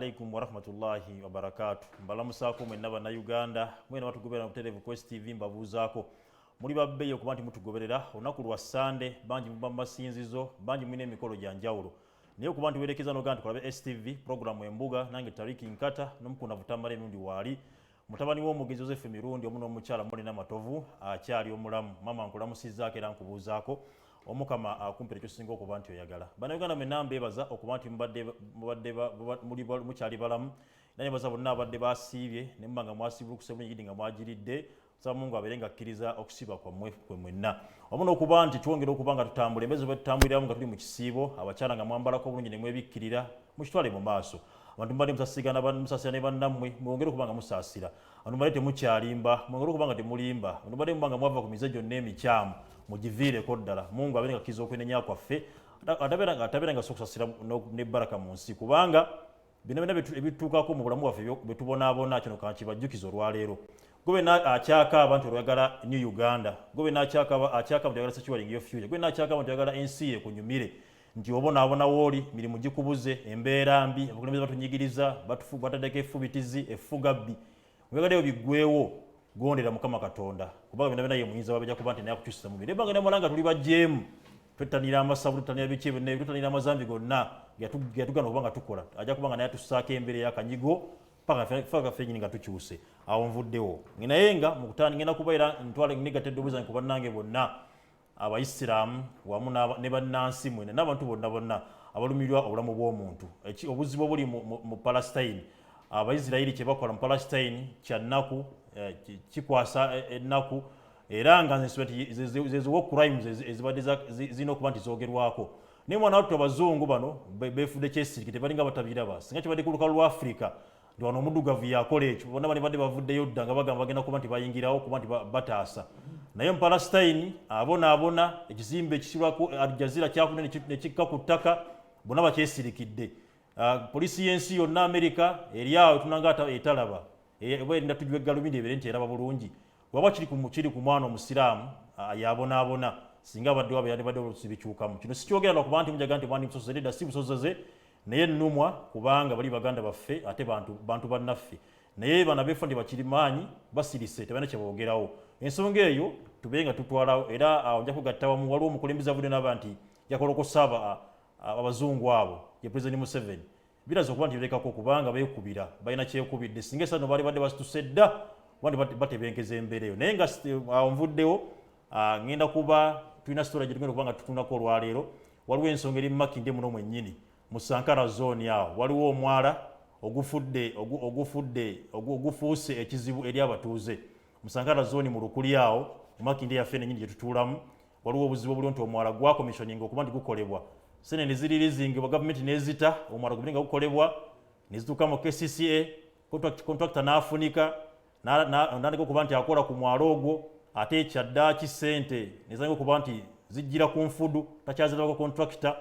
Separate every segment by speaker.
Speaker 1: alaikum warahmatullahi wabarakatuh. Mbalamusako mwenna bana Uganda mwena batugobera muterevu Quest TV mbabuzaako muli babbeyo kuba nti mutugoberera olunaku lwa Sande bangi muba masinzizo bangi mwine emikolo gya njawulo naye kuba nti werekeza n'ogamba tukolabe STV programu Embuga nange Tariki Nkata n'omukunavu Tamale Mirundi waali mutabani w'omugenzi Joseph Mirundi omu n'omukyala Molina Matovu akyali omulamu mama nkulamusizzaako era nkubuuzaako omukama akumpira ekyo singa okuba nti oyagala bana Uganda mwenna mbeebaza okuba nti muli mukyali balamu era nebaza bonna abadde basiibye ne muba nga mwasiibulukuse bulungi nga mwagiridde nsaba Mungu abeere nga akkiriza okusiiba kwammwe kwe mwenna wamu n'okuba nti twongera okuba nga tutambula embezi bwe tutambuliramu nga tuli mu kisiibo abakyala nga mwambalako bulungi ne mwebikkirira mukitwale mu maaso abantu mbadde musasira ne bannammwe mwongere okuba nga musaasira abantu mbadde temukyalimba mwongere okuba nga temulimba abantu mbadde muba nga mwava ku mize gyonna emikyamu mugiviireko ddala Mungu abeere nga akkiriza okwenenya kwaffe atabeera nga sokusasira n'ebbaraka mu nsi kubanga bino byonna ebituukako mu bulamu bwaffe bwe tubonaabona kino kankibajjukiza olwaleero gobe akyaka abantu oyagala New Uganda gobe akyaka abantu oyagala securing your future gobe akyaka abantu oyagala ensi ye kunyumire nti obonaabona wooli mirimu gikubuze embeera mbi abakulembeze batunyigiriza bataddeko effubitizi effugabbi oyagalayo biggwewo gondera Mukama Katonda kubanga bino byonna ye muyinza wabajja kuba nti naye akukyusiza mu biro ebanga ne mulanga tuli bajjeemu twetanira amasabu tutanira biki bino tutanira amazambi gonna yatugana okuba nga tukola ajja kuba nga naye tussaako embeera y'akanyigo paka fenyini nga tukyuse awo nvuddewo naye nga mu kutandika ngenda kubeera ntwale negative obuzanyi ku bannange bonna abaisiraamu wamu ne bannansi mwene n'abantu bonna abalumirwa obulamu bw'omuntu obuzibu obuli mu Palestine Abaisirayiri kye bakola mu Palestine kyannaku kikwasa ennaku era nga zeziwo crimes ezibadde zirina okuba nti zoogerwako naye mwana wattu abazungu bano beefudde kyesiriki tebalinga batabiraba singa kibadde ku lukalu lwa Africa ndi wano omuddugavu yakola ekyo bonna bali badde bavuddeyo dda nga bagamba bagenda kuba nti bayingirawo kuba nti bataasa naye mu Palestine abonaabona ekizimbe ekisibwako Al Jazeera kyakune ne kikka ku ttaka bonna bakyesirikidde poliisi y'ensi yonna Amerika eri awo tunanga etalaba erinda tujwa eggalubindi ebeere nti eraba bulungi waba kiri ku mwana omusiraamu yabonaabona singa abadde waba yandibadde olusibikyukamu kino sikyogera lwakuba nti mujaga nti mwandi musosoze dda si busosoze naye nnumwa kubanga bali baganda baffe ate bantu bannaffe naye bana beefa ndi bakiri maanyi basirise tebalina kye boogerawo ensonga eyo tubeere nga tutwalawo era awo nja kugatta wamu waliwo omukulembeze avudde n'aba nti yakolokosa abazungu abo ye President Museveni biraza okuba nti birekako kubanga beekubira balina kyekubidde singa esano baali badde basituse dda wandi batebenkeza embeera eyo naye nga awo nvuddewo ngenda kuba tulina sitola gye tugenda okuba nga tutunako olwaleero waliwo ensonga eri Makindye muno mwennyini mu Sankara zone awo waliwo omwala ogufuuse ekizibu eri abatuuze mu Sankara zone mu Lukuli awo mu Makindye yaffe nennyini gye tutuulamu waliwo obuzibu obuli nti omwala gwakomissioninga okuba nti gukolebwa sene neziririzingibwa gavumenti nezita omwala gubiri nga gukolebwa nezituuka mu KCCA contractor n'afunika n'andika okuba nti akola ku mwalo ogwo ate ekyaddaaki ssente nezanga okuba nti zijjira ku nfudu takyazirako contractor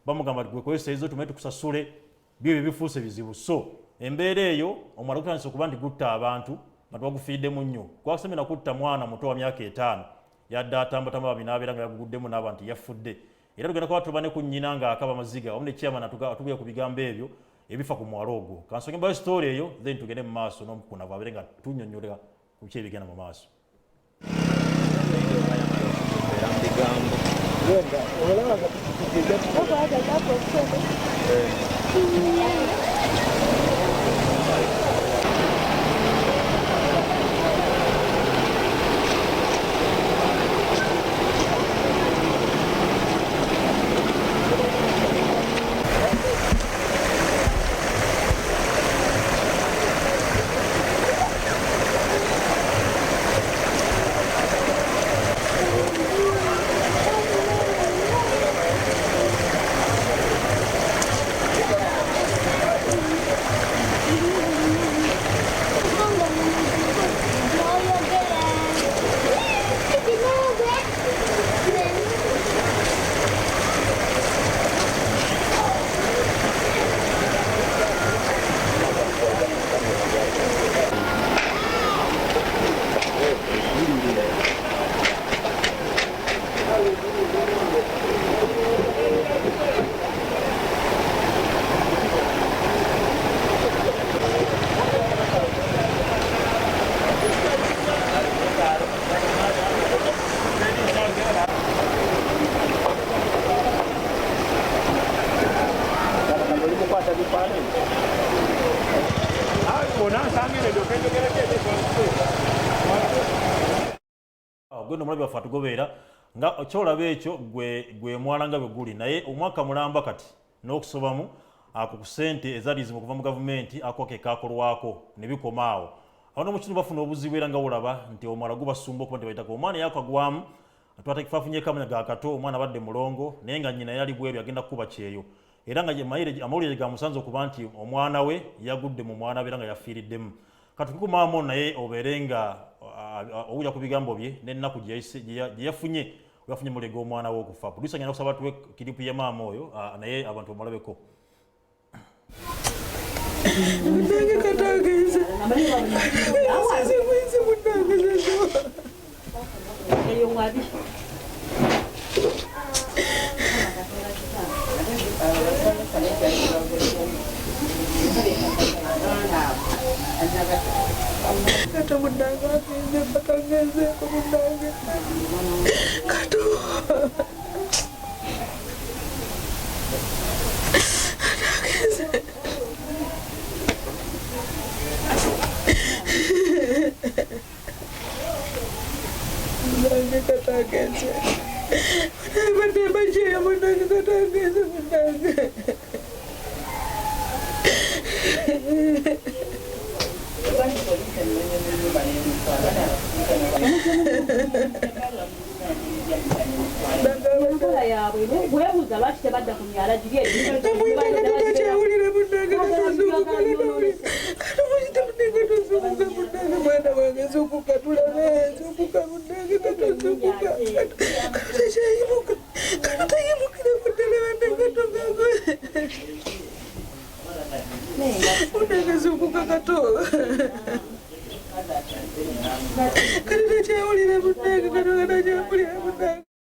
Speaker 1: bamugamba gwe kozesa ezo tumaye tukusasule byo bifuuse bizibu so embeera eyo omwala gutandise okuba nti gutta abantu bagufiiddemu nnyo kwasemena kutta mwana muto wa myaka 5 yadde atambatamba babinaabeera nga yaguguddemu n'aba nti yafudde era tugenda kuba tuba ne ku nnyina ng'akaba amaziga wamu ne chairman atubwira ku bigambo ebyo ebifa ku mwalo ogwo kansonga mbayo story eyo then tugende mu maaso n'omukunavu abeere nga tunnyonnyolera ku ki ebigenda mu maaso Gwe no mulabi waffe atugobeera nga kyolaba ekyo gwe mwana nga bwe guli naye omwaka mulamba kati n'okusobamu ako ku ssente ezaliizibwa okuva mu gavumenti ako ke kaakolwako ne bikoma awo awo n'omukitundu bafuna obuzibu era nga wolaba nti omwala gubasumba okuba nti bayitako omwana yakagwamu twafunyeeko amanya ga kato omwana badde mulongo naye nga nnyina yali bweru yagenda kukuba kyeyo era nga amawulire gamusanze okuba nti omwana we yagudde mu mwana we era nga yafiiriddemu kati tukumaamo naye obeere nga owulira ku bigambo bye n'ennaku gye yafunye mulega omwana we okufa producer ngenda kusaba tuwe kiripu ya maama oyo naye abantu bamulabeko
Speaker 2: Kata munanga ageze patagezeko munanga kato ageze munanga kata ageze munanga bajya munanga kata ageze munanga
Speaker 3: webuuza lwaki tebadda ku myala giri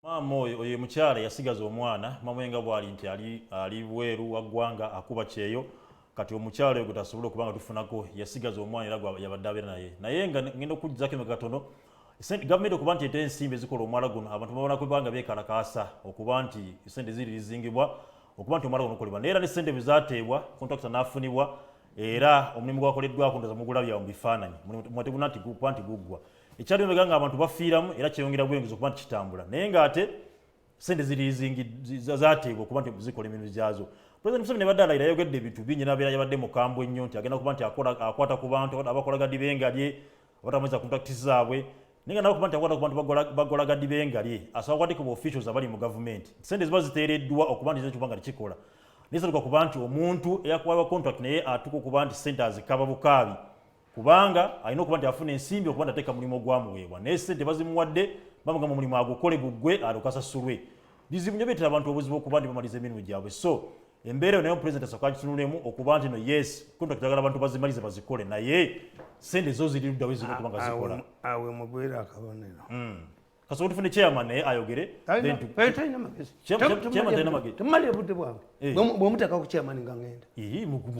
Speaker 1: maama oyo mukyala yasigaza omwana mama nga bwali nti ali bweru wa ggwanga akuba kyeyo kati omukyala oyo gutasobola okuba nga tufunako yasigaza omwana era yabadde abeera naye nga ngenda okujjako emeka katono gavumenti okuba nti ete ensimbi ezikola omwala guno abantu babona kubanga beekalakaasa okuba nti sente ziri zizingibwa okuba nti omwala guno okolebwa naye era ne sente bwe zaateebwa kontrakita n'afunibwa era omulimu gwakoleddwako ndoza mugulabyawo mu bifaananyi muteguna nti kuba nti guggwa ekyali omega nga abantu bafiiramu era kyeyongera bwengezi okuba nti kitambula naye ng'ate sente ziri zaateebwa okuba nti zikola emirimu gyazo President Museveni nebadde alayira yayogedde ebintu bingi nabeera yabadde mukambwe ennyo nti agenda kuba nti akwata ku bantu abakola gadi b'engalye abatamaliza kontrakiti zaabwe naye nga nabo kuba nti akwata ku bantu bakola gadi b'engalye asaba kwatiko bu officials abali mu gavumenti sente ziba ziteereddwa okuba nti zekiba nga tekikola nisalika kuba nti omuntu eyakwalwa contract naye atuka okuba nti sente azikaba bukaabi kubanga alina okuba nti afuna ensimbi okuba nti ateeka mulimu ogwamuweebwa naye sente bazimuwadde bamugamba omulimu agukole guggwe alukasasulwe bizibu nnyo byetera abantu obuzibu okuba nti bamaliza emirimu gyabwe so embeera eyo naye omupulezidenti asooka agitunulemu okuba nti no yes contract agala abantu bazimalize bazikole naye sente zo ziri luddawe zirina okuba nga zikola
Speaker 4: awe mugwera akabonero
Speaker 1: kasobola tufune chairman naye ayogere
Speaker 4: talina magezi temali obudde bwange bwemuteka ku chairman nga ngenda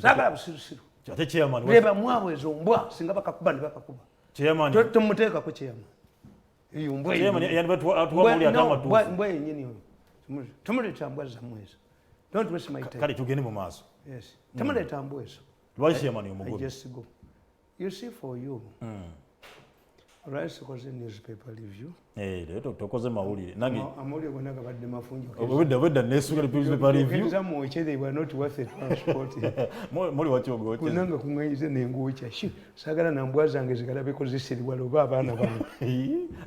Speaker 4: sagala busirusiru
Speaker 1: ate chairman
Speaker 4: leba mwabwe ezo mbwa singa bakakuba ne bakakuba
Speaker 1: chairman
Speaker 4: tomuteeka ku chairman eyo mbwa mbwa yenyini oyo tomuleeta mbwa zammwezo don't waste my time
Speaker 1: kale tugende mu maaso
Speaker 4: yes tomuleeta mbwa ezo
Speaker 1: lwaki chairman omugobe
Speaker 4: just go you see for you Rice was in newspaper review.
Speaker 1: Leero tokoze mawulire. Nange
Speaker 4: amawulire gonna gabadde mafunjo.
Speaker 1: Obudde nesuka newspaper review.
Speaker 4: Exam which they were not worth it transport.
Speaker 1: Muli wachogo.
Speaker 4: Kunanga kungayize nengucha. Sagala na mbwa zange zikalabeko zisiribwa loba abaana bange.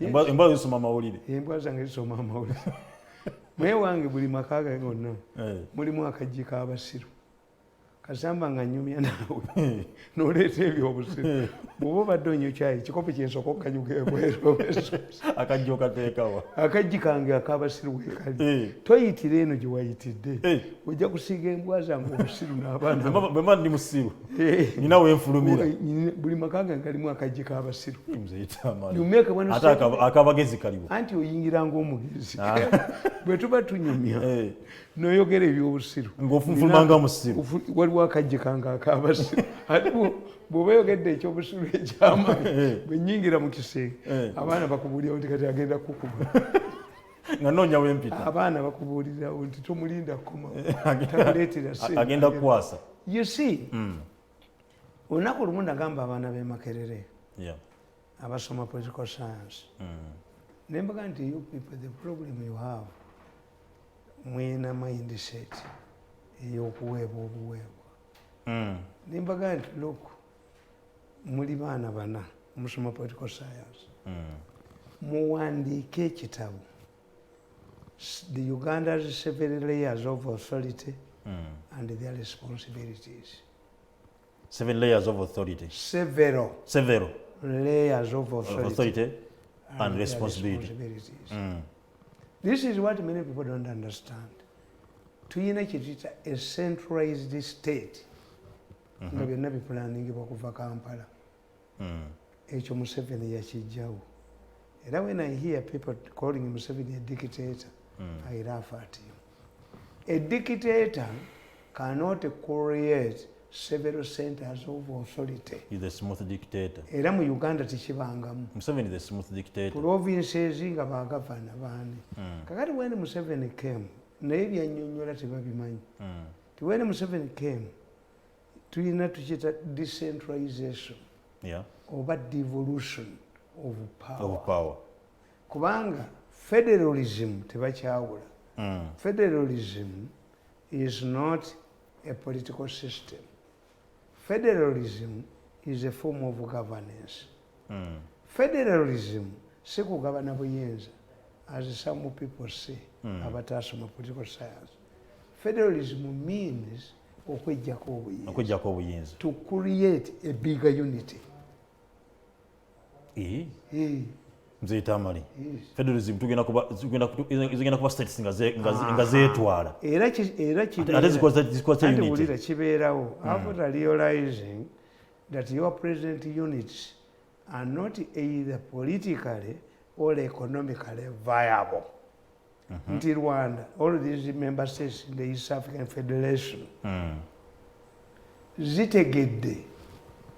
Speaker 1: Embwa zisoma mawulire.
Speaker 4: Embwa zange zisoma mawulire. Mwe wange buli makaga gonna. Mulimu akajjika abasiru. Kasamba nga nyumya nawe noleeta ebyobusiru bw'oba obadde onywa kyayi kikopo kyensooka okukanyuka ebweru
Speaker 1: akajjo kateekawa
Speaker 4: akajji kange akabasiru weekali toyitira eno gye wayitidde ojja kusiiga embwa zange obusiru n'abaana
Speaker 1: bwe mba ndi musiru nina wenfulumira
Speaker 4: buli maka gange galimu akajji k'abasiru
Speaker 1: ate akabagezi kaliwo
Speaker 4: anti oyingira ng'omugezi bwe tuba tunyumya noyogera ebyobusiru
Speaker 1: ng'ofunfulumanga musiru
Speaker 4: waliwo akajji kange akabasiru ate bw'oba yogedde ekyobusiru ekyamaanyi bwe nnyingira mu kisenge abaana bakubuulirawo nti kati agenda kukuba
Speaker 1: nga noonya wempita
Speaker 4: abaana bakubuulirawo nti tomulinda kukoma tamuleetera
Speaker 1: agenda kukwasa
Speaker 4: you see olunaku lumu nagamba abaana b'e Makerere
Speaker 1: Yeah.
Speaker 4: abasoma political science ne mbaga nti you people the problem you have mwina mindset ey'okuweebwa obuweebwa. Ne mbaga nti look muli baana bana musoma political science muwandiike ekitabo the Uganda's 7 layers of authority and their responsibilities.
Speaker 1: 7 layers of authority.
Speaker 4: Several layers of authority
Speaker 1: and responsibility.
Speaker 4: This is what many people don't understand. Tuyina kitita a centralized state nga byonna biplaningibwa kuva Kampala. Ekyo Museveni yakijjawo. Era when I hear people calling Museveni a dictator, I laugh at him. A dictator cannot create several centers of authority.
Speaker 1: He's a smooth dictator.
Speaker 4: Era mu Uganda tekibangamu.
Speaker 1: Museveni is a smooth dictator.
Speaker 4: Provinces nga bagavana baani. Kakati when Museveni came, naye byannyonnyola tebabimanyi. When Museveni came, tulina tukiyita decentralization.
Speaker 1: Yeah.
Speaker 4: Oba devolution of
Speaker 1: power.
Speaker 4: Kubanga federalism tebakyawula. Federalism is not a political system. Federalism is a form of governance. Federalism si kugabana buyinza, as some people say, abatasoma political science. Federalism means okwejjako obuyinza. To create a bigger unity.
Speaker 1: Mzee Tamale. Federalism tugenda kuba states nga zeetwala.
Speaker 4: Era
Speaker 1: unity.
Speaker 4: Kibeerawo after realizing that your present units are not either politically or economically viable. Nti Rwanda, all these member states in the East African Federation, zitegedde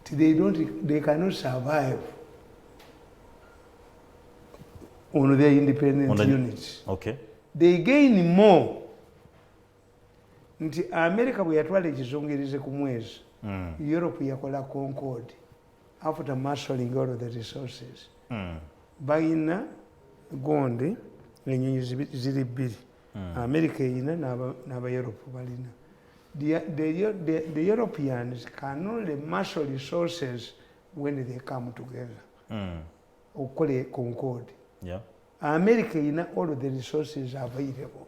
Speaker 4: they cannot survive on their independent units.
Speaker 1: Okay.
Speaker 4: They gain more. Nti America bwe yatwala ekizungirize ku mwezi, Europe yakola Concord after marshalling all of the resources. Bayina gonde enyonyi ziri bbiri. America eyina n'aba Europe balina. The Europeans can only marshal resources when they come together. Okukola Concord.
Speaker 1: Yeah.
Speaker 4: America eyina all of the resources available.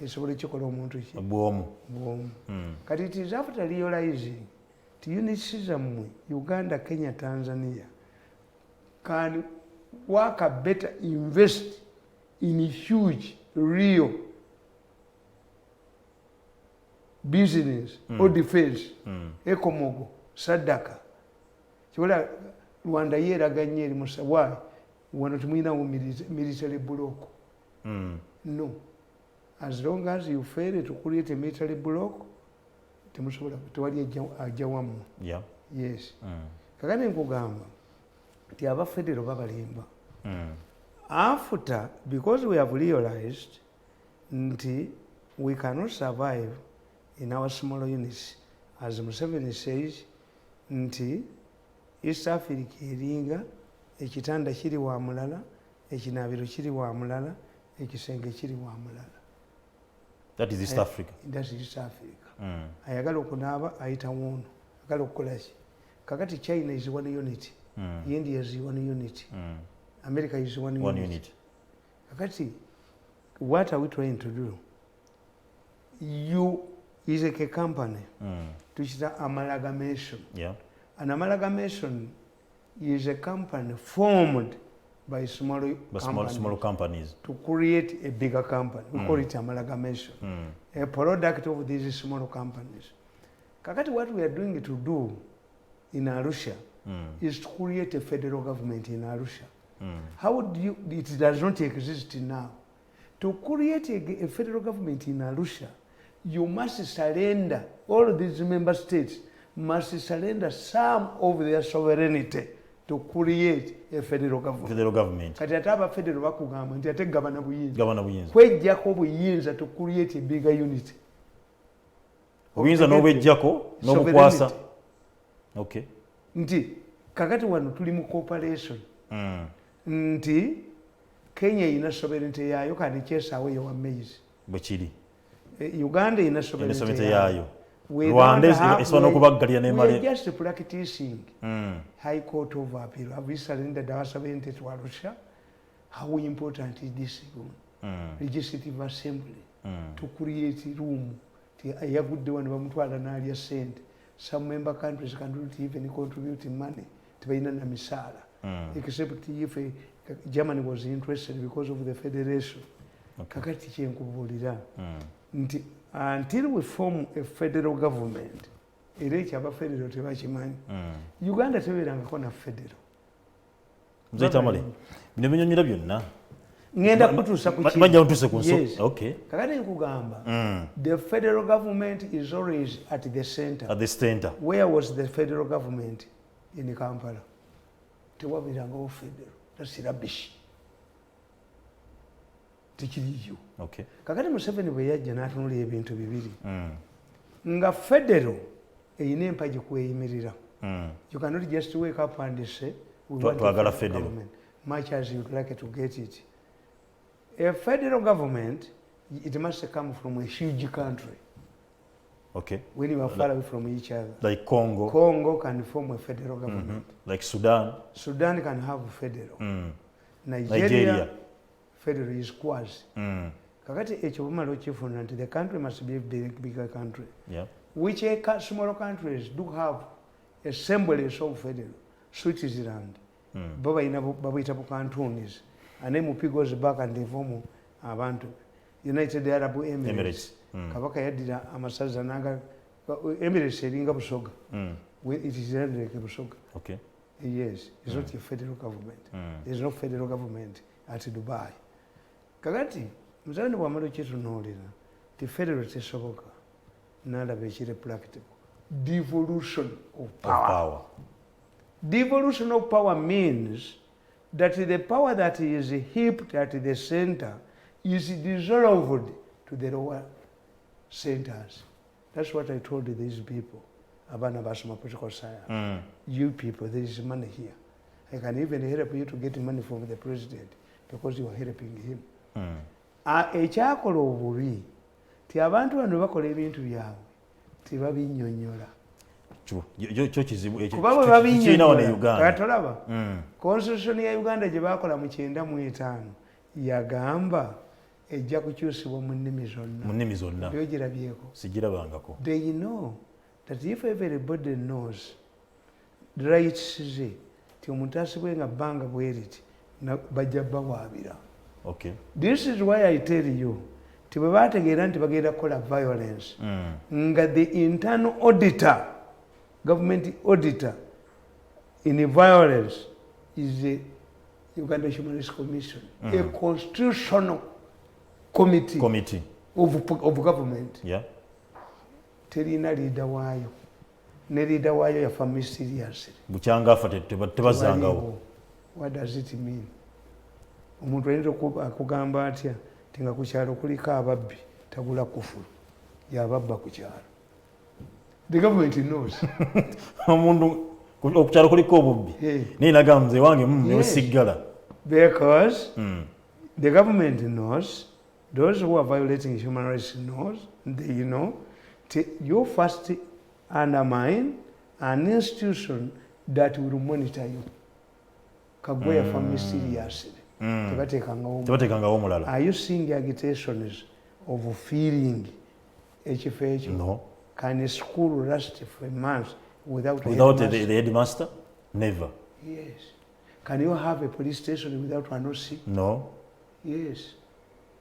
Speaker 4: Esobola ekikola omuntu ki?
Speaker 1: Bwomu.
Speaker 4: Kati it is after realizing the units zammwe Uganda, Kenya, Tanzania can work better, invest in huge real business or defense. Ekomogo, Sadaka. Kibola Rwanda yeraganye eri musawai wano tumwina wo military block. No. As long as you fail to create a military block, temusobola tewali ajja wamu.
Speaker 1: Yeah.
Speaker 4: Yes. Kakati nkugamba nti aba federal babalimba. After, because we have realized nti we cannot survive in our small units, as Museveni says, nti East Africa eringa ekitanda kiri wa mulala, ekinaabiro kiri wa mulala, ekisenge kiri wa mulala.
Speaker 1: That is East Africa.
Speaker 4: That is East Africa. Ayagala okunaaba ayita wono. Ayagala okukola ki? Kakati China is one unit. India is one unit. America is one unit. Kakati, what are we trying to do? You is a company. Which is amalgamation.
Speaker 1: Yeah.
Speaker 4: An amalgamation is a company formed by small companies to create a bigger company. We call it amalgamation. A product of these small companies. Kakati, what we are doing to do in Arusha is to create a federal government in Arusha. How do you, it does not exist now. To create a federal government in Arusha, you must surrender, all these member states must surrender some of their sovereignty to create a federal government.
Speaker 1: Federal government.
Speaker 4: Kati ate aba federal bakugamba nti ate gabana buyinza.
Speaker 1: Gabana buyinza.
Speaker 4: Kwejjako buyinza to create a bigger unity.
Speaker 1: Obuyinza n'obwejjako n'obukwasa. Okay.
Speaker 4: nti kakati wano tuli mu cooperation nti Kenya ina sovereignty yayo kandi kyesaawe yo amazing
Speaker 1: bwekiri
Speaker 4: Uganda ina sovereignty
Speaker 1: yayo Rwanda iswana okubaggalira n'emale.
Speaker 4: We are just practicing High Court of Appeal. Have we surrendered our sovereignty to Arusha? How important is this legislative assembly to create room? A good one bamutwala n'alya sente. Some member countries cannot even contribute money to the misala, except if Germany was interested because of the federation. Kakati kyenkubulira nti until we form a federal government, federal tebakimanyi. Uganda tebeerangako na federal.
Speaker 1: Mzee Tamale, binyonyera byonna.
Speaker 4: Ngenda kutuusa ku
Speaker 1: bajja ntuse ku nso.
Speaker 4: Yes.
Speaker 1: Okay.
Speaker 4: Kakati nkugamba, the federal government is always at the center.
Speaker 1: At the center.
Speaker 4: Where was the federal government? In Kampala. Tewabirangawo federal. That's rubbish. Tikiriyo.
Speaker 1: Okay.
Speaker 4: Kakati Museveni bwe yajja n'atunulira ebintu bibiri. Nga federal eyina empagi kweyimirira. You cannot just wake up and say we want a federal government, much as you'd like to get it. A federal government, it must come from a huge country.
Speaker 1: Okay.
Speaker 4: When you are far away from each other.
Speaker 1: Like Congo.
Speaker 4: Congo can form a federal government.
Speaker 1: Like Sudan.
Speaker 4: Sudan can have a federal. Nigeria. Federal is quasi. Kakati ekyo bumala okifuna nti the country must be a bigger country.
Speaker 1: Yeah.
Speaker 4: Which smaller countries do have a semblance of federal. Switzerland. Baba ina babita bu cantons. And then Mupi goes back and they form abantu. United Arab Emirates. Kabaka yadira amasaza nanga Emirates eringa busoga. It is like busoga.
Speaker 1: Okay.
Speaker 4: Yes, it's not a federal government. There's no federal government at Dubai. Kakati muzani bwamala okitunuulira ti federal tesoboka n'alaba ekiri practical. Devolution of power. Devolution of power means that the power that is heaped at the center is dissolved to the lower centers. That's what I told these people. Abana basoma political science. You people, there is money here. I can even help you to get money from the president because you are helping him. Ekyakola obubi ti abantu bano bakola ebintu byabwe tebabinnyonnyola.
Speaker 1: Kyo kizibu ekyo.
Speaker 4: Kuba bwe babinnyonnyola
Speaker 1: ne Uganda.
Speaker 4: Katolaba. Constitution ya Uganda gye bakola mu 95 yagamba ejja kukyusibwa mu nnimi zonna.
Speaker 1: Mu nnimi zonna.
Speaker 4: Byogirabyeko.
Speaker 1: Sigirabangako.
Speaker 4: They know that if everybody knows the rights ze ti omuntu asibwe nga bbanga bweriti bajja bawaabira.
Speaker 1: Okay.
Speaker 4: This is why I tell you, bwe baategeera nti bagenda kukola violence, nga the internal auditor, government auditor in violence is the Uganda Human Rights Commission, a constitutional committee of government.
Speaker 1: Yeah.
Speaker 4: Terina leader waayo. Ne leader waayo yafa mysteriously.
Speaker 1: Bukyanga afa tebazangawo.
Speaker 4: What does it mean? Omuntu ayinza akugamba atya ti nga ku kyalo kuliko ababbi tagula kufulu yababba ku kyalo. The government knows.
Speaker 1: Omuntu okukyalo kuliko obubbi naye nagamba mzee wange newesigala.
Speaker 4: Because the government knows, those who are violating human rights knows, they know, you first undermine an institution that will monitor you. Kagwe yafa mysteriously.
Speaker 1: Tebateekangawo omulala.
Speaker 4: Are you seeing agitations of feeling ekifo ekyo?
Speaker 1: No.
Speaker 4: Can a school last for a month without
Speaker 1: the headmaster? Never.
Speaker 4: Yes. Can you have a police station without an OC?
Speaker 1: No.
Speaker 4: Yes.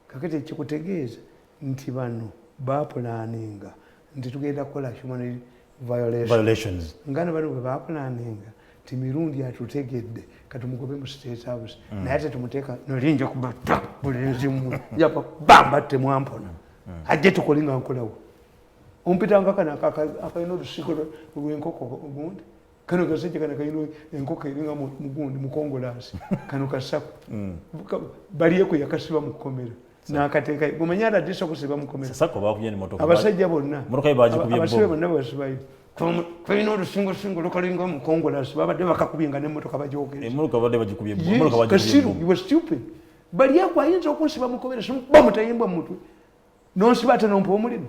Speaker 4: Kakati ekikutegeeza nti bano bapulaninga nti tugenda kukola human violations. Ngana bano bwe bapulaninga ti Mirundi atutegedde katumugobe mu State House naye ate tumuteeka nolinja kubata bulenzi mu yapa bamba temwampona ajje tukolinga nkolawo ompitanga kana akayina olusiiko lw'enkoko ogundi kano kasajja kana kayina enkoko eringa mugundi mukongolasi kano kasaku baliyeko yakasiba mu kkomera n'akateeka bumanya adadisa okusiba mu kkomera
Speaker 1: sako bakubye ni motoka
Speaker 4: abasajja bonna
Speaker 1: motoka ibajikubye
Speaker 4: abasibe bonna basibayo Kwino olusingo lukalinga omukongolasi babadde bakakubinga n'emmotoka bagyogera.
Speaker 1: Emmotoka babadde bagikubye
Speaker 4: Kasiru, you were stupid. Bali yako ayinza okunsiba mukobera simukuba mutayimbwa mu mutwe. Nonsiba ate nompa omuliro.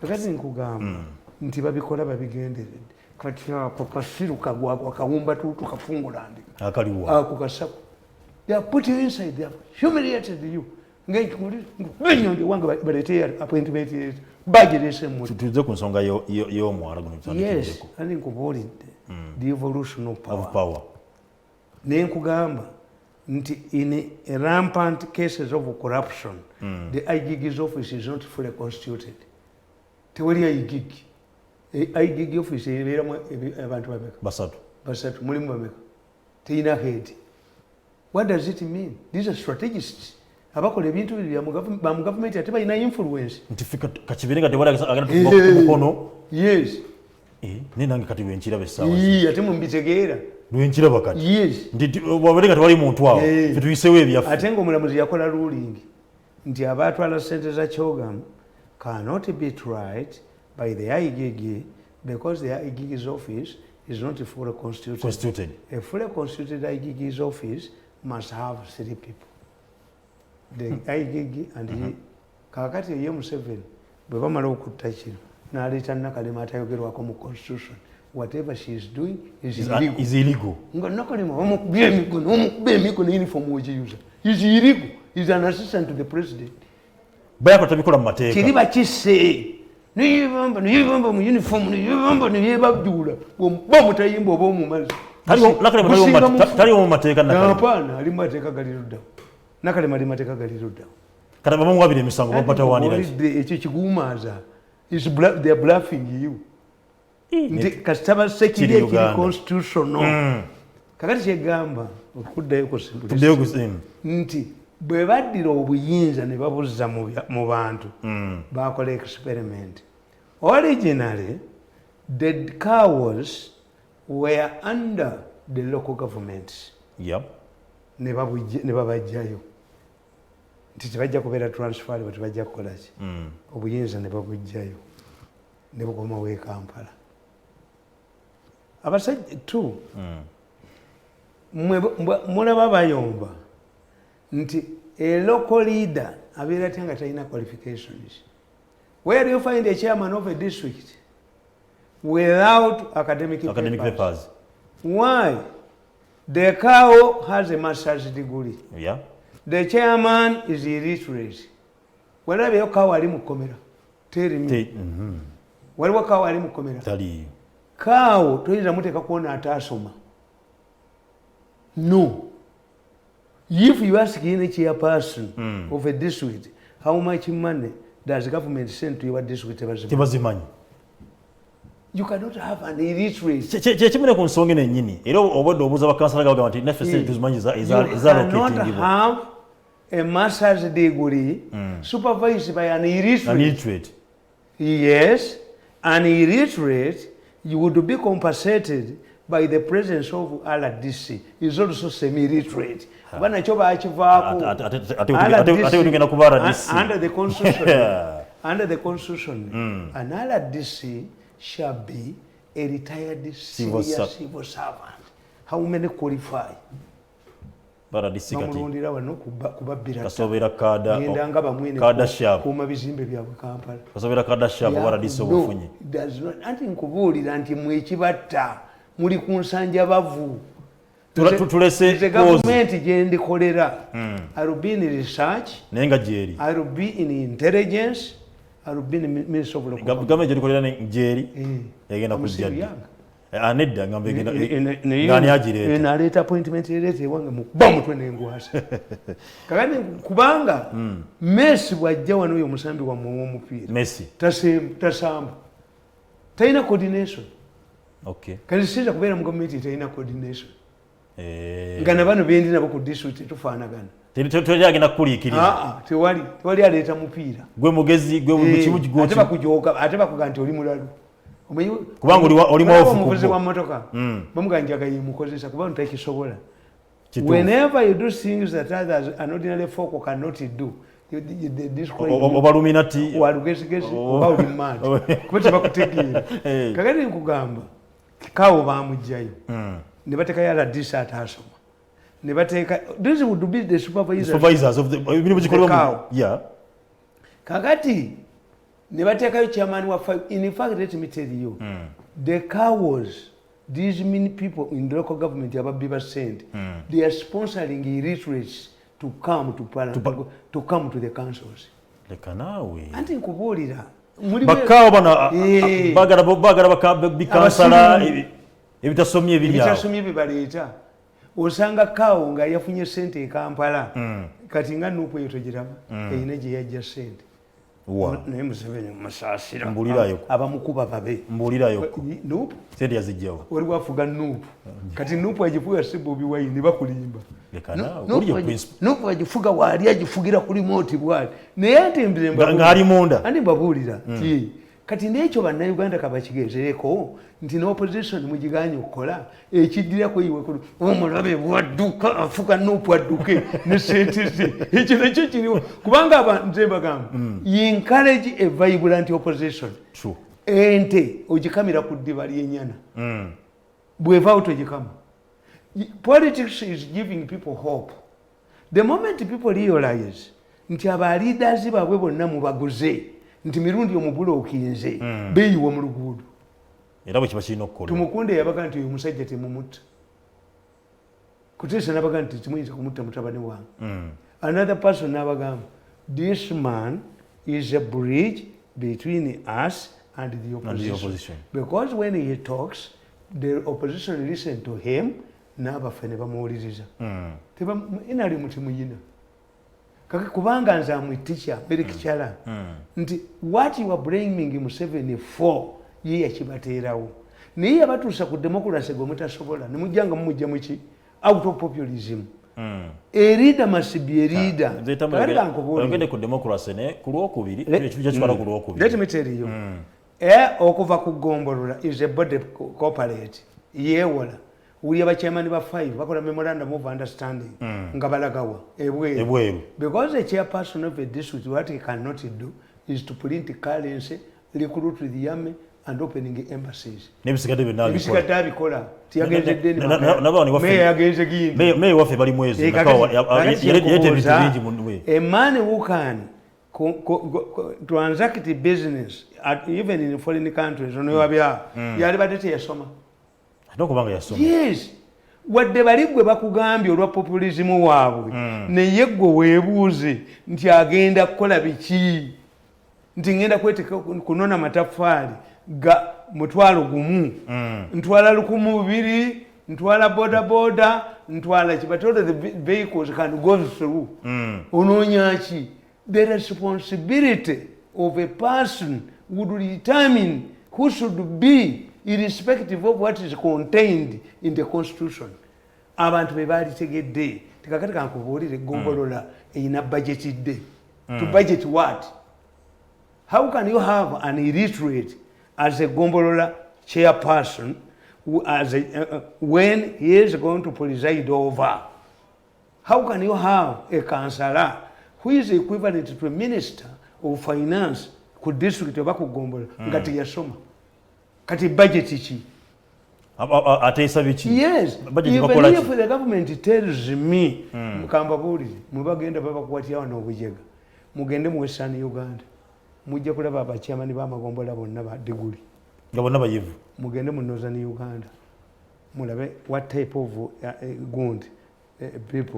Speaker 4: Kakati nkugamba nti babikola babigenderedde. Kati ako kasiru kagwako akawumba tutu kafungulandi.
Speaker 1: Akaliwa.
Speaker 4: Ako kasaku. They are put you inside, they have humiliated you. Ng'enyondi wange baleetera appointment yetu. Bagirese mu.
Speaker 1: Tutuze ku nsonga y'omwala guno tutandikireko.
Speaker 4: Yes, ani nkubuulidde. The evolution of power.
Speaker 1: Of power.
Speaker 4: Ne nkugamba nti in rampant cases of corruption, the IGG's office is not fully constituted. Tewali IGG. IGG office ebeeramu abantu bameka? Basatu. Mulimu bameka? Teyina head. What does it mean? These are strategists. Abakola ebintu bya mu government ate balina influence.
Speaker 1: Nti fika kakibirenga tewali agenda tukuba mukono.
Speaker 4: Yes.
Speaker 1: Ne nange kati lwenkira besawa.
Speaker 4: Ate mumbitegeera.
Speaker 1: Lwenkira bakati.
Speaker 4: Yes.
Speaker 1: Nti wabalenga tewali muntu awo. Fe tuyisewo ebyafu.
Speaker 4: Ate ng'omulamuzi yakola ruling nti abatwala ssente za kyogamu cannot be tried by the IGG because the IGG's office is not fully constituted. A fully constituted IGG's office must have 3 people. The IGG and he kakati ye Museveni bwe bamala okutta kino n'aleeta Nakalema atayogerwako mu constitution. Whatever she is doing is illegal. Nga Nakalema bamukuba emikono uniform wegiyuza. Is illegal. Is an assistant to the president.
Speaker 1: Bayako tabikola mu mateeka.
Speaker 4: Kiri bakisse. Niyibamba mu uniform niyebabjula. Bw'omuba mutayimba oba omumazi.
Speaker 1: Taliwo mu mateeka Nakalema.
Speaker 4: Hapana, ali mu mateeka gali luddawo. Nakalema ali mu mateeka gali luddawo.
Speaker 1: Kati bamuwabira emisango babatawaanira.
Speaker 4: Ekyo kiguumaaza. They are bluffing you. Nti kasitaba sekiri ekiri constitutional. Kakati kyegamba okuddayo ku nti bwe baddira obuyinza ne babuzza mu bantu bakola experiment. Originally, the cows were under the local governments.
Speaker 1: Yep.
Speaker 4: Ne babajjayo. Nti tebajja kubeera transfer bwe tebajja kukola ki. Obuyinza ne babujjayo. Ne bukomawo e Kampala. Abasajja tu mulaba bayomba nti a local leader abeera ate nga talina qualifications. Where do you find a chairman of a district without academic papers? Why? The cow has a master's degree.
Speaker 1: Yeah.
Speaker 4: The chairman is illiterate. Walabeyo cow ali mu kkomera. Tell me. Waliwo cow ali mu kkomera.
Speaker 1: Taliyo.
Speaker 4: Cow toyinza muteeka kuona ataasoma. No. If you ask any chairperson of a district, how much money does the government send to your district?
Speaker 1: Tebazimanyi.
Speaker 4: You cannot have an illiterate.
Speaker 1: Kyekimene ku nsonga ennyini era obadde obuuza bakansala gabagamba nti naffe sente tuzimanyi
Speaker 4: cannot have a master's degree supervised by an illiterate. Yes, an illiterate, you would be compensated by the presence of RDC. Is also semi-illiterate. Bana choba achivaako. Under the constitution. Under the constitution, an RDC shall be a retired civil servant. How many qualify?
Speaker 1: RDC kati.
Speaker 4: Bamulondera wano kubabbira.
Speaker 1: Kasobera kada.
Speaker 4: Ngenda bamwene.
Speaker 1: Kada sharp.
Speaker 4: Kuma bizimbe byabwe Kampala.
Speaker 1: Kasobera kada sharp RDC obufunyi.
Speaker 4: Does not. Anti nkubuulira nti mwekibatta muli ku nsanja bavu.
Speaker 1: Tulese
Speaker 4: the government gyendikolera. I will be in research.
Speaker 1: Nenga jeri.
Speaker 4: I will be in intelligence. I will be in the Ministry of Local Government.
Speaker 1: Government gyendikolera jeri. Egenda kujja. Anedda ngambe ngani ajire.
Speaker 4: Naleta appointment erete wange mukuba mutwe n'engwasa. Kakati kubanga Messi bwajja wano oyo musambi wa mupiira.
Speaker 1: Messi.
Speaker 4: Tasamba. Taina coordination.
Speaker 1: Okay.
Speaker 4: Kati sinza kubeera mu government taina coordination. Ngana bano bendi nabo ku district tufaanagana.
Speaker 1: Tewali agenda kukuliikiriza.
Speaker 4: Tewali aleeta mupiira.
Speaker 1: Gwe mugezi gwe mu kibugi gwe.
Speaker 4: Ate bakujooga ate bakuga nti oli mulalu.
Speaker 1: Kubanga oli mwafu
Speaker 4: muvuzi wa motoka. Bamuganjaga yimukozesa kubanga takisobola. Whenever you do things that others an ordinary folk cannot do, they describe
Speaker 1: obaluminati
Speaker 4: walugezigezi oba oli mad kuba tebakutegeera kakati nkugamba kawo bamugjayo ne bateekayo aladisa ataasoma ne bateeka this would be the supervisors of the ebintu bikolebwa yeah kakati ne bateekayo chairman wa in fact let me tell you the cows these many people in the local government ababbi basente they are sponsoring illiterates to come to parliament to come to the councils
Speaker 1: lekanawe
Speaker 4: anti nkubuulira
Speaker 1: bakawa bana bagara bikansala ebitasomye
Speaker 4: bibaleeta osanga kawo nga yafunye sente e Kampala kati nga nuupu eyo togiraba eyina gye yajja sente naye Museveni musaasira abamukuba babe nuupu
Speaker 1: sente yazijjawo
Speaker 4: waliwo afuga nuupu kati nuupu agifuga si Bobi Wine ne bakulimba nuupu agifuga waali agifugira ku remote bwali naye
Speaker 1: ng'ali munda
Speaker 4: andi mbabuulira kati n'ekyo bannayuganda kabakigezereko nti n'opposition mugiganye okukola ekiddirako iwe omulabe bwadduka afuga nuupu adduke ne sente ze ekyo nakyo kiriwo kubanga nze mbagamba encourage a vibrant opposition ente ogikamira ku ddiba ly'ennyana bw'evaawo togikama politics is giving people hope the moment people realize nti aba leaders baabwe bonna mubaguze nti mirundi omubulookinze beeyiwa mu luguudo
Speaker 1: era bwe kiba kirina okukola
Speaker 4: tumukunde yabaga nti oyo musajja temumutta kuteesa nabaga nti timuyinza kumutta mutabani wange another person nabagamba this man is a bridge between us and the opposition because when he talks the opposition listen to him n'abafe ne bamuwuliriza inali mutimuyina kaka kubanga nze amwiticha merikichala nti what you are blaming Museveni for ye yakibateerawo naye yabatuusa ku democracy gwe mutasobola ne mujjanga mumujja muki out of populism a leader must be a leader
Speaker 1: ogende ku democracy ne ku lwokubiri ekyo kibala ku lwokubiri
Speaker 4: let me tell you okuva ku gombolola is a body corporate yeewola uli abachairman ba 5 bakola memorandum of understanding nga balagawa ebweru because the chairperson of a district what he cannot do is to print currency, recruit the army and opening embassies
Speaker 1: nebisikade
Speaker 4: bikola tiyagenze deni meya yagenze gindi
Speaker 1: meya wafe bali mwezi yete vitu vingi munwe
Speaker 4: a man who can transact business even in foreign countries ono yabya yali badete yasoma
Speaker 1: kubanga yasoma
Speaker 4: yes wadde bali gwe bakugambye olwa populism waabwe naye gwe weebuuze nti agenda kukola biki nti ngenda kweteka kunona mataffaali ga mutwalo gumu ntwala 1,200 ntwala boda ntwala kibatola the vehicles can go through ononyaki the responsibility of a person would determine who should be irrespective of what is contained in the constitution abantu bebalitegedde tikakati kankubuulire gombolola eyina budgetidde to budget what how can you have an illiterate as a gombolola chairperson who as a, when he is going to preside over how can you have a councillor who is equivalent to a minister of finance ku district oba ku gombolola nga teyasoma kati budget ki
Speaker 1: atesa biki
Speaker 4: yes even if the government tells me mukamba bulire mubagenda babakwatya wano obujega mugende mu Western Uganda mujja kulaba abachairman b'amagombola bonna ba diguli
Speaker 1: nga bonna bayivu
Speaker 4: mugende mu Northern Uganda mulabe what type of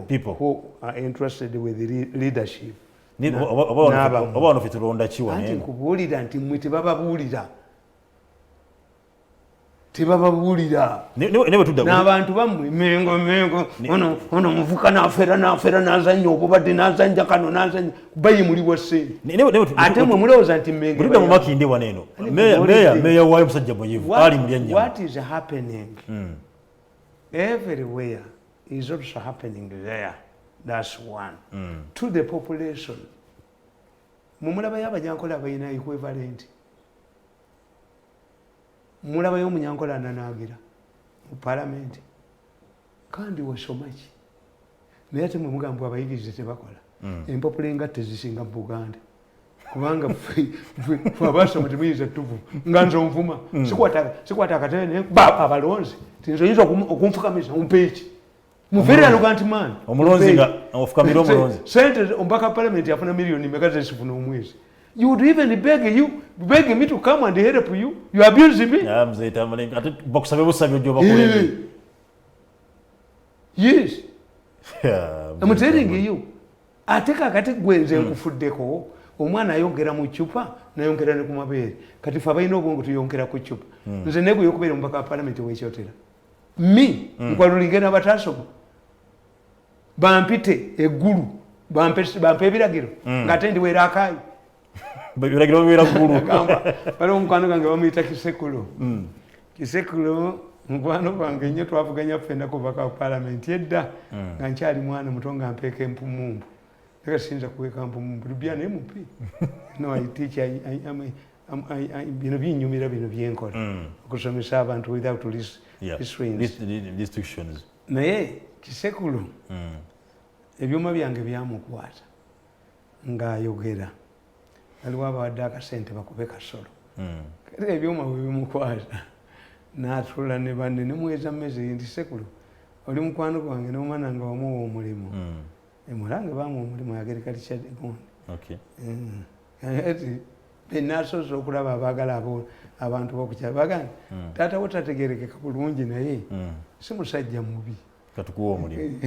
Speaker 4: people who are interested with the leadership
Speaker 1: oba wano fitulonda kiwa
Speaker 4: anti nkubuulira nti mwe tebababuulira n'abantu bammwe mengo ono muvuka n'afeera n'azanya obubadde n'azanja kano n'azanya bayimuliwa ssente ate mwe mulowooza nti
Speaker 1: mengo mu makindi wano eno meya waayo musajja muyivu ali mu lyennyama
Speaker 4: what is happening everywhere is also happening there that's one to the population mumulabayo abanyankola abalina equivalent mulabayo omunyankola ananaagira mu palamenti kandi wasoma ki naye ate mwe mugamba abayigirize tebakola empapula engatte zisinga mu Buganda kubanga abasoma temuyinza tuvu nga nze onvuma sikwata akatebe abalonzi tinzoyinza okunfukamisa ompeeki mu very arrogant man
Speaker 1: omulonzi nga ofukamira omulonzi
Speaker 4: sente ombaka parliament yafuna million meka zesifuna omwezi. You would even beg me to come and help you. You abuse me.
Speaker 1: Yeah, mzee Tamale. Ate bokusabe busabyo joba kulenge.
Speaker 4: Yes.
Speaker 1: Yeah.
Speaker 4: I'm telling you. Ateka kati gwenze nkufuddeko omwana ayongera mu chupa nayongera ne kumabere. Kati fa bayino obongo tuyongera ku chupa. Nze nego yokubera ombaka parliament wekyotera. Mi nkwalulingena batasoma. Bampite eggulu. Bampe ebiragiro. Ngate ndi wera akayi.
Speaker 1: Biragiro bira gulu.
Speaker 4: Bali omukwano gange bamuyita Kisekulo. Kisekulo mukwano gwange nnyo twavuganya ffenna kuva ka parliament edda nga nkyali mwana muto nga mpeeka empumumbu. Eka sinza kuweka mpumumbu. Lubyana MP. No, I teach, bino binyumira bino byenkola. Okusomesa abantu without
Speaker 1: restrictions.
Speaker 4: Naye Kisekulo ebyuma byange byamukwata ng'ayogera. Aliwo abawadde akasente bakube kasolo. Kati ebyuma bwe bimukwata n'atula ne banne ne mweza mmezi nti Sekulu oli mukwano gwange n'omwana nga wamuwa omulimu. Emulange bamuwa omulimu agriculture department. Ati bennasoose okulaba abaagala abantu b'okukyala bagamba taata wo tategeerekeka bulungi naye si musajja mubi.
Speaker 1: Katukuwa omulimu.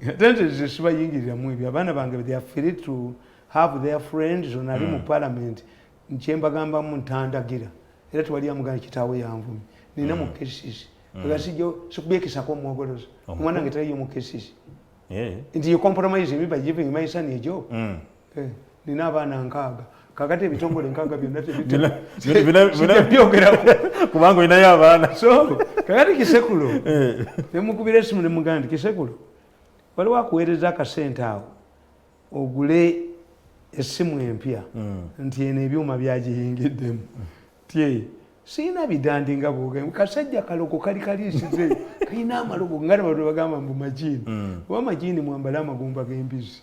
Speaker 4: Ate nze sibayingiriramu ebyo abaana bange they are free to have their friends on ali mu parliament nkyembagamba mu ntandagira era twali amugana kitaawe yanvumi nina mu cases bagasijo sikubekisako omwogolozi omwana nge taliyo mu cases nti you compromise me by giving my son a job nina abaana nkaaga kakati ebitongole nkaaga byonna tebitebyogerako
Speaker 1: kubanga olinayo abaana
Speaker 4: so kakati Kisekulo nemukubira esimu nemuganda Kisekulo waliwo akuweereza akasente awo ogule esimu empya nti eno ebyuma byagiyingiddemu tye siina bidandi nga bwoga kasajja kalogo kali kaliisize kalina amalogo ngana bantu bagamba mbu majini oba majini mwambala amagumba g'embizi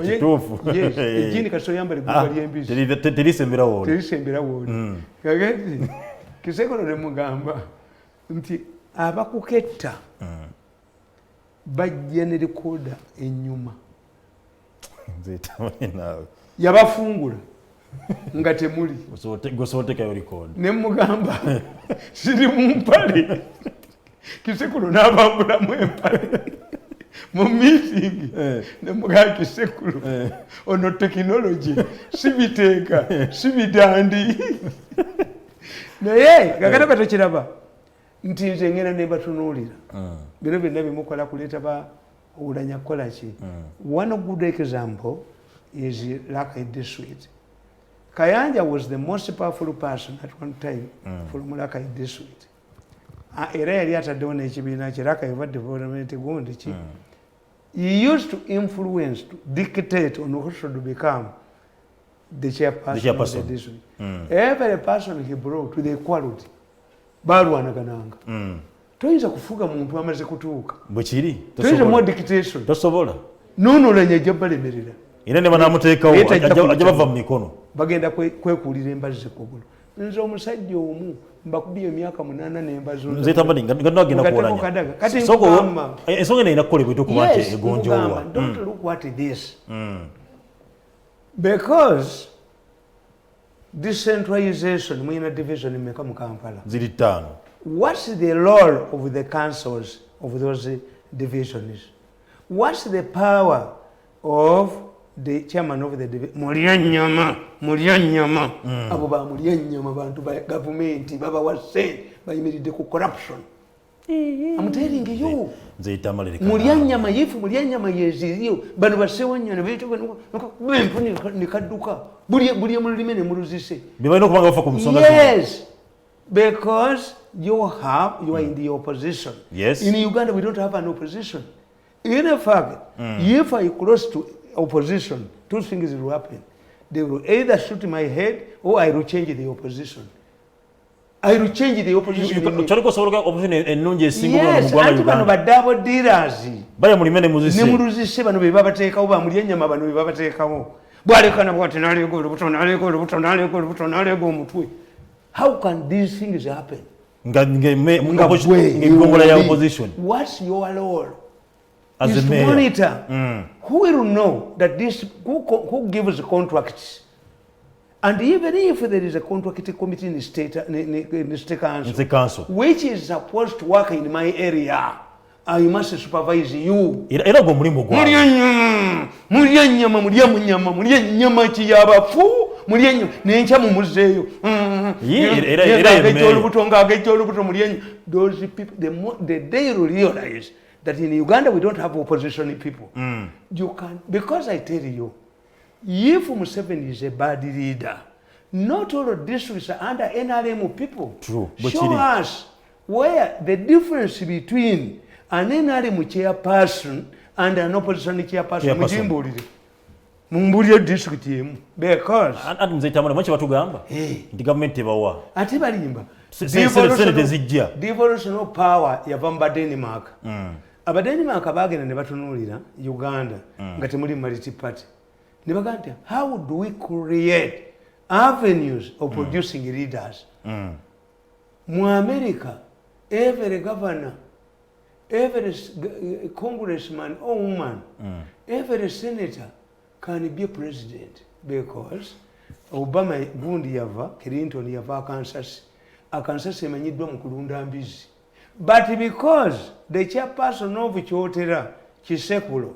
Speaker 1: kituufu
Speaker 4: ejini kasito yambala eggumba ly'embizi
Speaker 1: terisembera wooli
Speaker 4: kakati Kisekulo ne mugamba nti abakuketta bajja ne likoda ennyuma yabafungula nga temuli
Speaker 1: gosootekayo record
Speaker 4: ne mugamba siri mu mpale Kisekulo n'abambulamu empale mu meeting ne mugamba Kisekulo ono technology sibiteeka sibidandi naye kakati katokiraba nti nze ngenda ne batunuulira bino byonna bimukola kuleeta ulanya kukola ki. One good example is Rakai District. Kayanja was the most powerful person at one time from Rakai District. Era yali ataddewo n'ekibiina kye Rakai Development gundi ki. He used to influence, to dictate on who should become the chairperson of the district. Every person he brought to the equality balwanagananga. Toyinza kufuga muntu amaze kutuuka.
Speaker 1: Bwekiri.
Speaker 4: Toyinza mu dictation.
Speaker 1: Tosobola.
Speaker 4: Nunulanya ejja balemerera.
Speaker 1: Era ne banamuteekawo ajja bava mu mikono.
Speaker 4: Bagenda kwekuulira embazi z'ekkogolo. Nze omusajja omu mbakubye emyaka 8 n'embazi.
Speaker 1: Nze Tamale nga nagenda kuwolanya.
Speaker 4: Kati
Speaker 1: ensonga eno inakukolebwa etokuba nti egonjoolwa.
Speaker 4: Don't look what it is. Because decentralization mwina division imeka mu Kampala.
Speaker 1: Ziri 5.
Speaker 4: What's the role of the councils of those divisions? What's the power of the chairman of the division? Mulyanyama. Abo ba mulyanyama bantu ba government baba wase bayimiridde ku corruption. I'm telling you.
Speaker 1: Nze Tamale leka.
Speaker 4: Mulyanyama yifu mulyanyama yeziriyo bano basewanyana beto bempuni nikadduka. Buli mulime ne muluzise.
Speaker 1: Bibalina okubanga bafa ku nsonga
Speaker 4: zino. Yes. Because you are in the opposition.
Speaker 1: Yes.
Speaker 4: In Uganda, we don't have an opposition. In fact, if I cross to opposition, two things will happen. They will either shoot my head or I will change the opposition. I will change the opposition.
Speaker 1: Choriko soroka opposition ennungi esinga
Speaker 4: mu Uganda. Yes, bano badabo dealers.
Speaker 1: Baya mulimene muzise.
Speaker 4: Ne muluzise bano be babateekawo ba mulya ennyama bano be babateekawo. Bwalekana bwati nalego omutwe. How can these things happen?
Speaker 1: Ngongola ya opposition.
Speaker 4: What's your role?
Speaker 1: As a mayor.
Speaker 4: Monitor. Who will know that this who gives the contracts? And even if there is a contract committee in the state council, which is supposed to work in my area, I must supervise you.
Speaker 1: Era go mulimo gwa.
Speaker 4: Mulya nyama kiyabafu, mulya nencha mu muzeyo. Those people, the day you realize that in Uganda we don't have opposition people. You can, because I tell you, if Museveni is a bad leader, not all of districts are under NRM people.
Speaker 1: True.
Speaker 4: Show us where the difference between an NRM chairperson and an opposition chairperson. Mumbulire district yemu. Because
Speaker 1: and mzee Tamale mwachi batugamba. Ndi government ebawa.
Speaker 4: Ate balimba.
Speaker 1: Devolution
Speaker 4: of power yava mu Denmark. Denmark bagenda ne batunulira Uganda nga temuli multi party. Nibaganda, how do we create avenues of producing leaders? Mu America, every governor, every congressman or woman, every senator can be a president, because Obama gundi yava, Clinton yava Kansas emanyiddwa mu kulunda mbizi. But because the chairperson of Kyotera Kisekulo,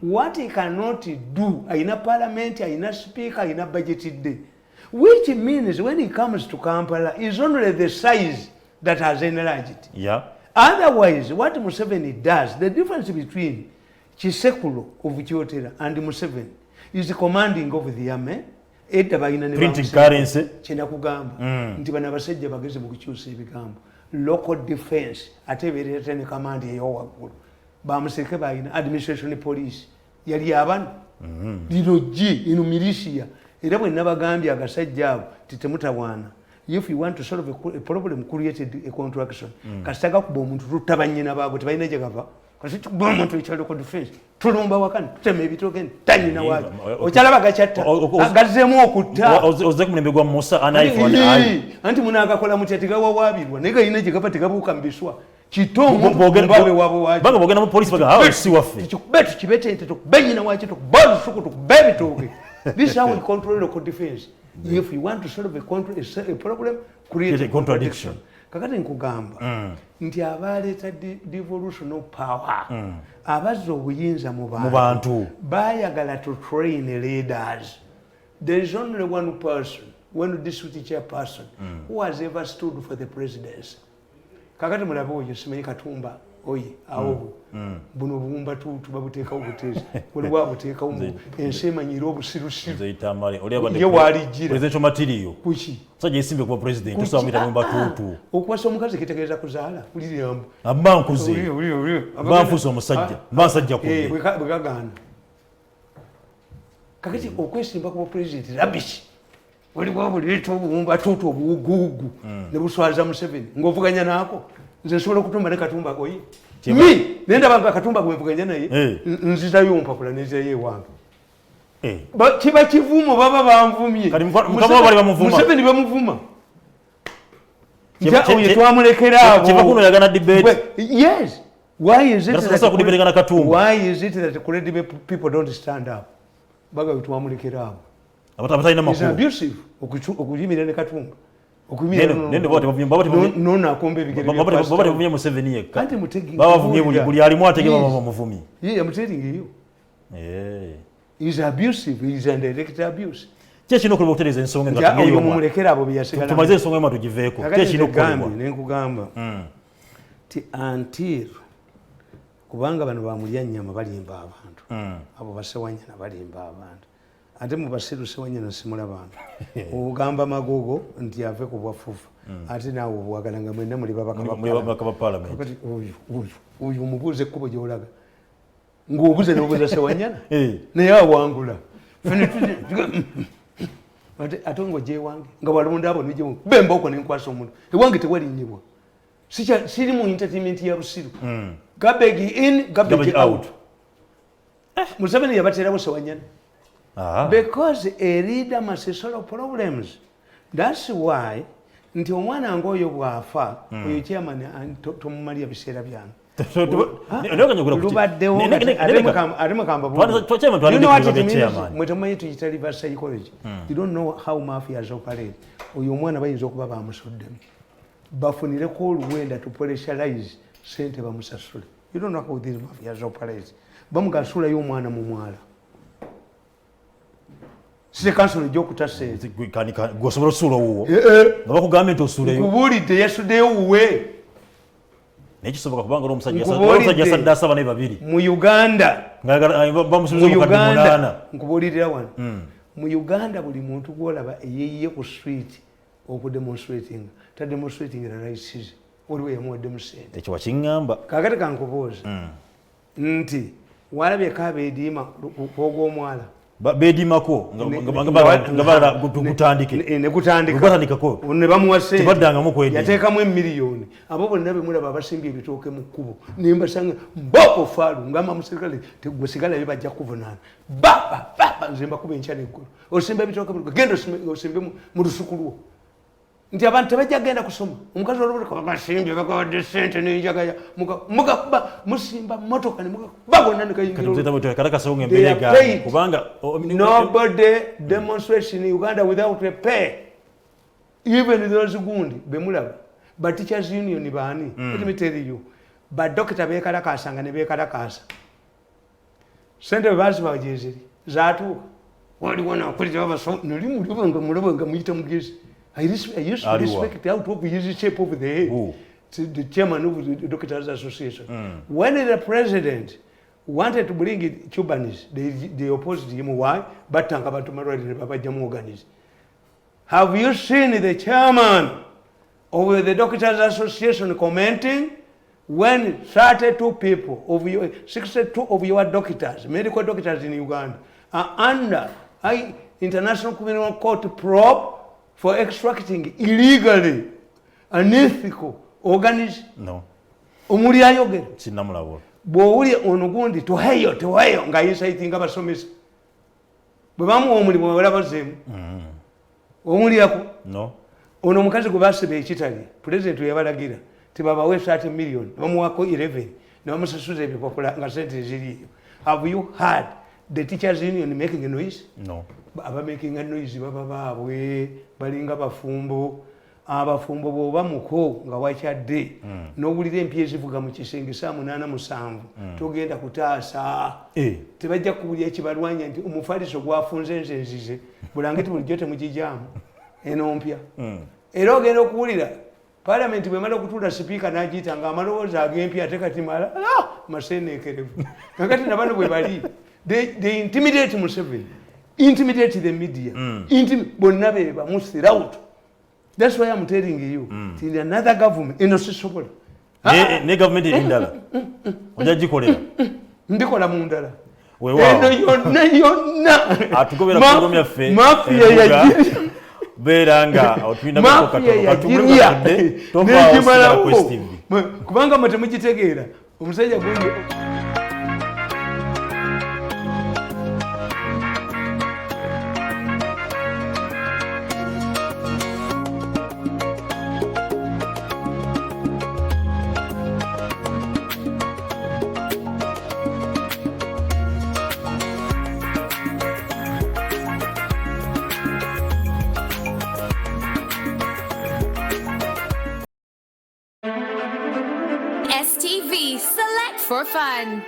Speaker 4: what he cannot do, aina parliament, aina speaker, aina budgeted day, which means when he comes to Kampala is only the size that has enlarged.
Speaker 1: Yeah.
Speaker 4: Otherwise, what Museveni does, the difference between Kisekulo of Kyotera and Museveni is the commanding of the army.
Speaker 1: Printing currency.
Speaker 4: Chinakugamba. Ntibana basajja bageze mu kukyusa ebigambo. Local defense. Ate berete ne command eyo waggulu. Bamuseke bayina administration police. Yali abantu. Lino ino militia. Era bwe nabagambye agasajja abo titemutawana. If you want to solve a problem created a contraction. Kasitaga kuba omuntu tutabanyina baabo tebalina gye gava. Kasita kuba omuntu ekyalo local defense. Tulumba wakani tutema ebitokeni tanyina waje. Ochalaba gachatta. Agazemu okutta.
Speaker 1: Oze kulembe gwa Musa anaifu anai.
Speaker 4: Anti munakakola mutetiga wawabirwa. Nega ine jikapa tigabuka mbiswa. Chitomo
Speaker 1: mbabe wabo waje. Baga bogena mu police baga hawo si wafe.
Speaker 4: Tikubeti kibete ente tukubenyina waje tukubalu suku tukubebi toke. This is how we control local defense. If you want to solve a problem, create a contradiction. Kakati nkugamba nti abaleeta devolution of power abazza obuyinza mu bantu bayagala to train leaders. There is only one person, one district chairperson who has ever stood for the presidency. Kakati mulabe oyo simanyi Katumba oye awo buno bumba tubabuteekawo butezi waliwo abuteekawo ensi emanyira obusirusiru
Speaker 1: Mzee Tamale oli abadde presidential material
Speaker 4: kuki
Speaker 1: sajja esimbe kuba president osawa mwita mwemba tutu
Speaker 4: okuwasa omukazi kitegeeza kuzaala uliriyamba
Speaker 1: abankuze banfusa omusajja bansajja kuye
Speaker 4: bwegagaana kakati okwesimba kuba president rabish waliwo buleeta obumba tutu obuwuguwugu ne buswaza Museveni ng'ovuganya naako nze nsobola okutumba ne Katumba oyi nenda banga Katumba gwevuganya naye nzizayo mpapula nezirayo ewange kiba kivumo baba banvumye Museveni bamuvuma oyo twamulekera abo
Speaker 1: kiva kuno yagana debate.
Speaker 4: Yes. Why is it
Speaker 1: that
Speaker 4: credible people don't stand up? Baga twamulekera abo
Speaker 1: abatalina makuru.
Speaker 4: It's abusive okuyimirira ne Katumba.
Speaker 1: Nende bote bavumye
Speaker 4: nona akombe bigere
Speaker 1: bote bavumye Museveni yekka.
Speaker 4: Anti mutegi
Speaker 1: bavumye buli alimu atege baba muvumi.
Speaker 4: Yeah, I'm telling you. Is abusive, is indirect abuse.
Speaker 1: Kyekino kulwa okutereza ensonga nga tugeyo
Speaker 4: omulekera abo byasigala.
Speaker 1: Tumaze ensonga ema tugiveeko. Kyekino kulwa.
Speaker 4: Nenkugamba. Ti until kubanga bano bamulya nnyama balimba abantu. Abo basewanyana balimba abantu. Ate mu basiru sewanyana simula bantu. Ogamba magogo nti ave ku bwafufu. Ate naawe obwagala nga mwenna muli babaka
Speaker 1: ba parliament.
Speaker 4: Oyo umubuuze ekkubo gy'olaga. Ng'obuze n'obuuza sewanyana. Naye awangula. ate ngoje wange nga balonda abo nije bemba uko nenkwasa omuntu ewange tewali nyibwa siri mu entertainment ya Busiru garbage in garbage out Museveni yabatera bose wanyana because a leader must solve problems. That's why nti omwana ngoyo bwafa oyo chairman tomumalia biseera byange You don't know how mafias operate. Oyo omwana bayinza okuba bamusoddemu bafunireko oluwenda to pressurize sente bamusasule. You don't know how these mafias operate. Bamugasulayo omwana mu mwala sise kansolo gyokutase
Speaker 1: gosobola osuula wuwo nga bakugambye nti osuuleyo
Speaker 4: nkubulidde yasuddeyo wuwe
Speaker 1: naye kisoboka kubanga omusajja asadde asaba naye babiri
Speaker 4: mu Uganda
Speaker 1: bamusubiza mu kadde munaana
Speaker 4: nkubulirira wano mu Uganda buli muntu gwolaba eyeyiye ku street okudemonstrating tademonstrating raisize waliwo yamuwaddemu sente
Speaker 1: ekyo wakiŋŋamba
Speaker 4: kakati kankubuuza nti walabye kabeediima kwogw'omwala
Speaker 1: beedimako nga gutandike
Speaker 4: negutandikako ne bamuwa sente
Speaker 1: tebaddangamu kwedi
Speaker 4: yateekamu emiliyoni abo bonna bemulaba abasimbye ebitooke mu kkubo nembasanga mboko faalu ngamba muserikale tegwesigalayo bajja kuvunaana baba nze mbakuba enkya neggulu osimba ebitooke genda osimbe mu lusuku lwo nti abantu tebajja genda kusoma omukazi olubulika bagasimbye bagawadde sente nenjagaya mugakuba musimba motoka nemugakuba gonna nobody demonstrates in Uganda without a pay. Even those gundi bemulaba but teachers union baani let me tell you but doctor bekalakasanga ne bekalakasa sente bazi bajezeri zatuuka waliwo nakulira abaso nali mulabanga muyita mugezi I used to respect out of his shape of the head. The chairman of the Doctors Association. When the president wanted to bring in Cubans, they opposed him. Why? But have you seen the chairman of the Doctors Association commenting when 62 of your doctors, medical doctors in Uganda, are under International Criminal Court probe for extracting illegally unethical organisms?
Speaker 1: No.
Speaker 4: Omuli ayogera
Speaker 1: sinamulabo
Speaker 4: bw'owulya ono gundi toheyo nga yinsayitinga basomesa bwe bamuwa omulimu bawala bazeemu omulyako
Speaker 1: no
Speaker 4: ono omukazi gwe basiba ekitali pulezidenti yabalagira tebabawe 30 million bamuwako 11 ne bamusasuza ebipapula nga sente ziriyo. Have you heard the teachers union making a noise?
Speaker 1: No.
Speaker 4: Aba making a noise baba baabwe balinga bafumbo abafumbo bwoba muko nga wakyadde n'owulira empya ezivuga mu kisenge 8:7 togenda kutaasa tebajja kubulya ekibalwanya nti omufaliso gwafunze nze nzize bulangiti bulijjo temugijaamu eno mpya era ogenda okuwulira Parliament bwemala okutuula sipiika n'agiyita nga amalowooza ag'empya ate kati mala maseeneekerevu kakati nabano bwe bali they intimidate Museveni, intimidate the media, bonna beba musir out. That's why I'm telling you, in another government, inosobola.
Speaker 1: Ne government indala. Ojagikolera.
Speaker 4: Ndikola mu ndala.
Speaker 1: Wewa.
Speaker 4: Yonna.
Speaker 1: Atugobera program yaffe.
Speaker 4: Mafia ya
Speaker 1: beranga otwinda
Speaker 4: ko katono. Atugobera tomba Quest TV. Kubanga mate mugitegeera. Omusajja gundi
Speaker 5: for fun.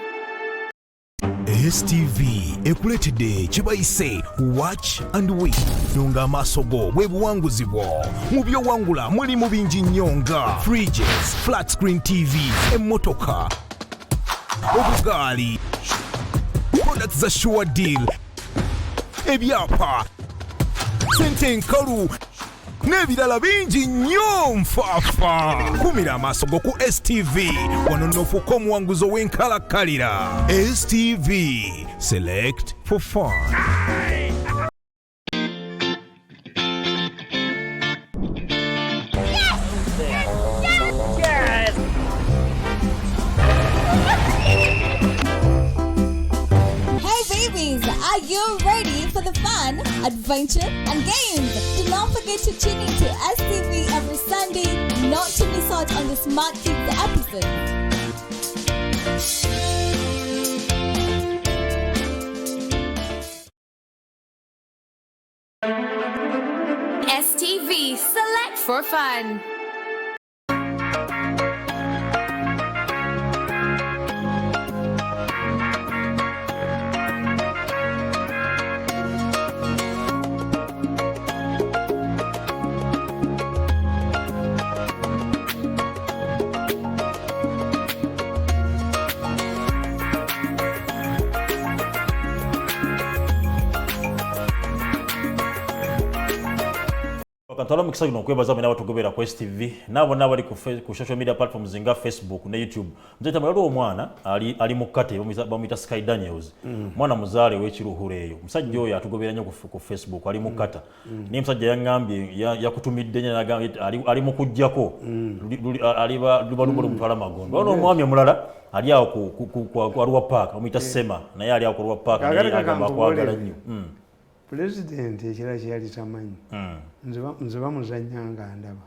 Speaker 6: STV ekuletedde kibayise Watch and Win. Nunga amaaso go bwebuwanguzi bwo mu byowangula mulimu bingi nnyo nga fridges, flat screen TV, emmotoka, obugaali, products za Sure Deal, ebyapa, sente enkalu n'ebirala bingi nnyo nfaafa. Kumira amaaso go ku STV wano n'ofuuka omuwanguzi ow'enkalakkalira. STV, select for fun.
Speaker 7: Are you ready for the fun, adventure, and games? Do not forget to tune in to STV every Sunday, not to miss out on the Smart Kids episode.
Speaker 5: STV Select for Fun.
Speaker 1: Katala mukisa gino kwebaza mwe n'abatugobera ku STV nabo n'abali ku social media platforms nga Facebook ne YouTube. Mzeta mwalo omwana ali mu kate bamuyita Sky Daniels. Mwana muzaale w'ekiruhure eyo. Musajja oyo atugobera nnyo ku Facebook ali mu kata. Ni musajja yangambye yakutumidde nnyo n'agambye ali mu kujjako. Luba mutwala magondo. Ono omwami omulala ali awo ku Arua Park bamuyita Sema naye ali awo ku Arua Park naye agamba kwagala nnyo.
Speaker 4: President ekira kyali tamanyi nze bamuzannya nga ndaba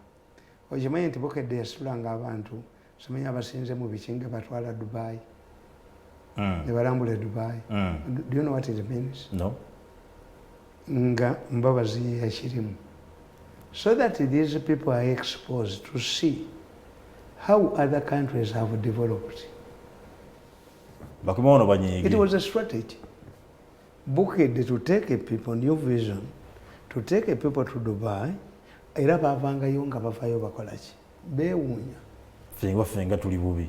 Speaker 4: okimanyi nti Bukedde yasulanga abantu simanyi abasinze mu bikinga batwala Dubai ne balambula Dubai. Do you know what it means?
Speaker 1: No.
Speaker 4: Nga mbabazi yakirimu so that these people are exposed to see how other countries have developed.
Speaker 1: Bakumono banyige.
Speaker 4: It was a strategy. Bukedde to take a people, new vision, to take a people to Dubai, era bavangayo nga bavayo bakola ki? Beewuunya.
Speaker 1: Fenga tuli bubi.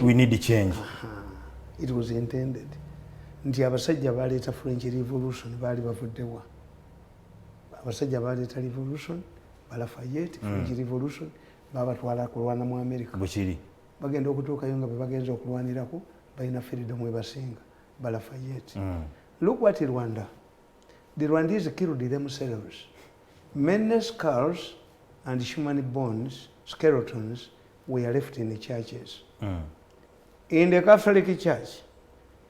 Speaker 4: We
Speaker 1: need change.
Speaker 4: It was intended. Nti abasajja baleeta French Revolution baali bavuddewa. Abasajja baleeta Revolution, Balafayette, French Revolution, babatwala kulwana mu America.
Speaker 1: Bukiri.
Speaker 4: Bagenda okutuukayo nga bebagenza okulwanirako balina freedom webasinga. Balafayette. Look what Rwanda. The Rwandese killed themselves. Many skulls and human bones, skeletons, were left in the churches. In the Catholic Church,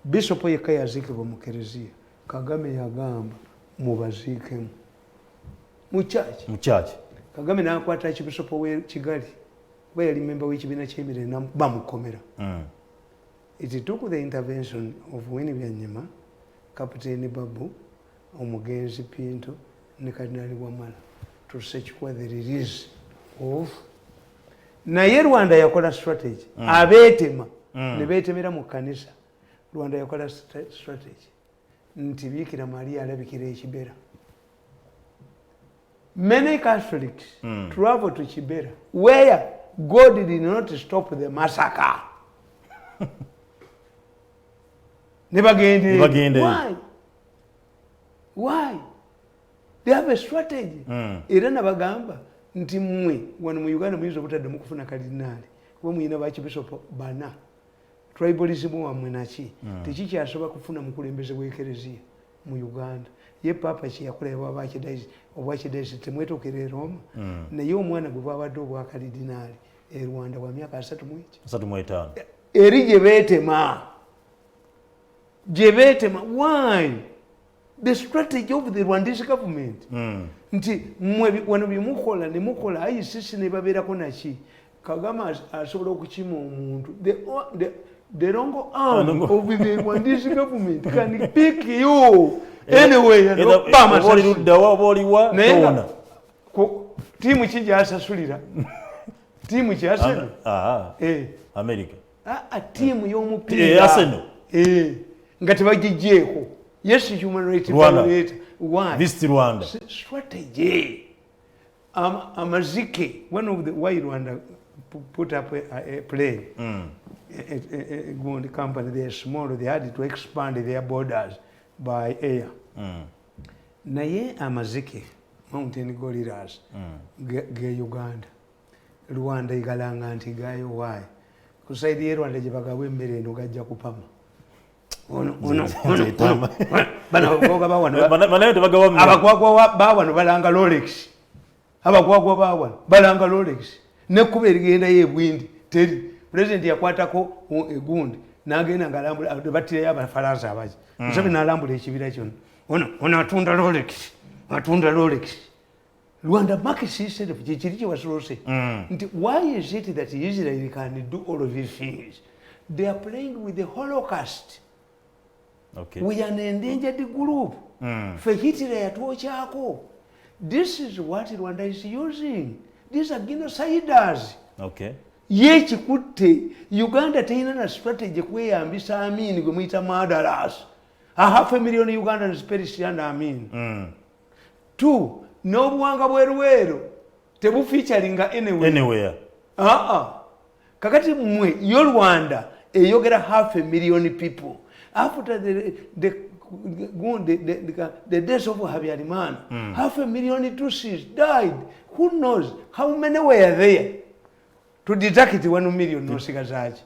Speaker 4: Bishop yekka yaziikibwa mu Kereziya. Kagame yagamba mubaziikemu. Mu church. Kagame n'akwata Bishop w'e Kigali. We yali member w'ekibiina ky'emirembe bamukomera. It took the intervention of Winnie Byanyima, Captain Babu, Omugenzi Pinto, and Cardinal Wamala to search for the release of. Naye Rwanda yakola strategy. Abeetema. Ne beetemera mu kanisa. Rwanda yakola strategy. Nti Bikira Maria alabikira ekibera. Many Catholics travel to Kibera, where God did not stop the massacre. Why? Why? They have a strategy. Era nabagamba nti mmwe wano mu Uganda muyinza obutadde mu kufuna kardinali kuba muyina bakibishopu bana. Tribalism wamwe naki tekikyasobola kufuna mukulembeze w'ekereziya mu Uganda. Ye papa kyeyakolera obwakidayisi temwetuukira e Roma naye omwana gwe bwabadde obwa kardinali e Rwanda wa myaka 35 eri gye beetema. Why? The strategy of the Rwandese government. Nti mwe wano byemukola ne mukola ICC ne babeerako naki Kagame asobola okukima omuntu. The wrong arm of the Rwandese government can pick you anyway. Timu ki gyasasulira? Timu ki Arsenal?
Speaker 1: America.
Speaker 4: Timu y'omupiira. Arsenal. Nga tebagijjeeko. Yes, human rights violator. Why?
Speaker 1: Visit Rwanda.
Speaker 4: Strategy. Amazike, one of the why Rwanda put up a plane. A company, they are small, they had to expand their borders by air. Naye Amazike, mountain gorillas, ge Uganda. Rwanda igalanga nti gayo why? Kusaidi Rwanda gye bagawa emmere eno gajja kupama. Abakwagwa bawano balanga Rolex. Abakwagwa bawano balanga Rolex. Nekkuba erigenda y'ebwindi teri. President yakwatako egundi n'agenda ng'alambula battirayo abafalansa abaki Museveni n'alambula ekibira kyonna ono atunda Rolex Rwanda markets itself kiri kye wasolose nti why is it that Israel can do all of these things? They are playing with the Holocaust.
Speaker 1: Okay.
Speaker 4: We are an endangered group. For Hitler yatwokyako. This is what Rwanda is using. These are genociders.
Speaker 1: Okay.
Speaker 4: Ye kikutte Uganda teyina na strategy kweyambisa Amin gwe muyita murderers. 500,000 Ugandans perished under Amin. 2. N'obuwanga bweruweero tebufiicaringa anywhere. Kakati mmwe yo Rwanda eyogera 500,000 people after the death of Habyarimana. 500,000 Tutsis died. Who knows how many were there to deduct 1 million nosigazaaki?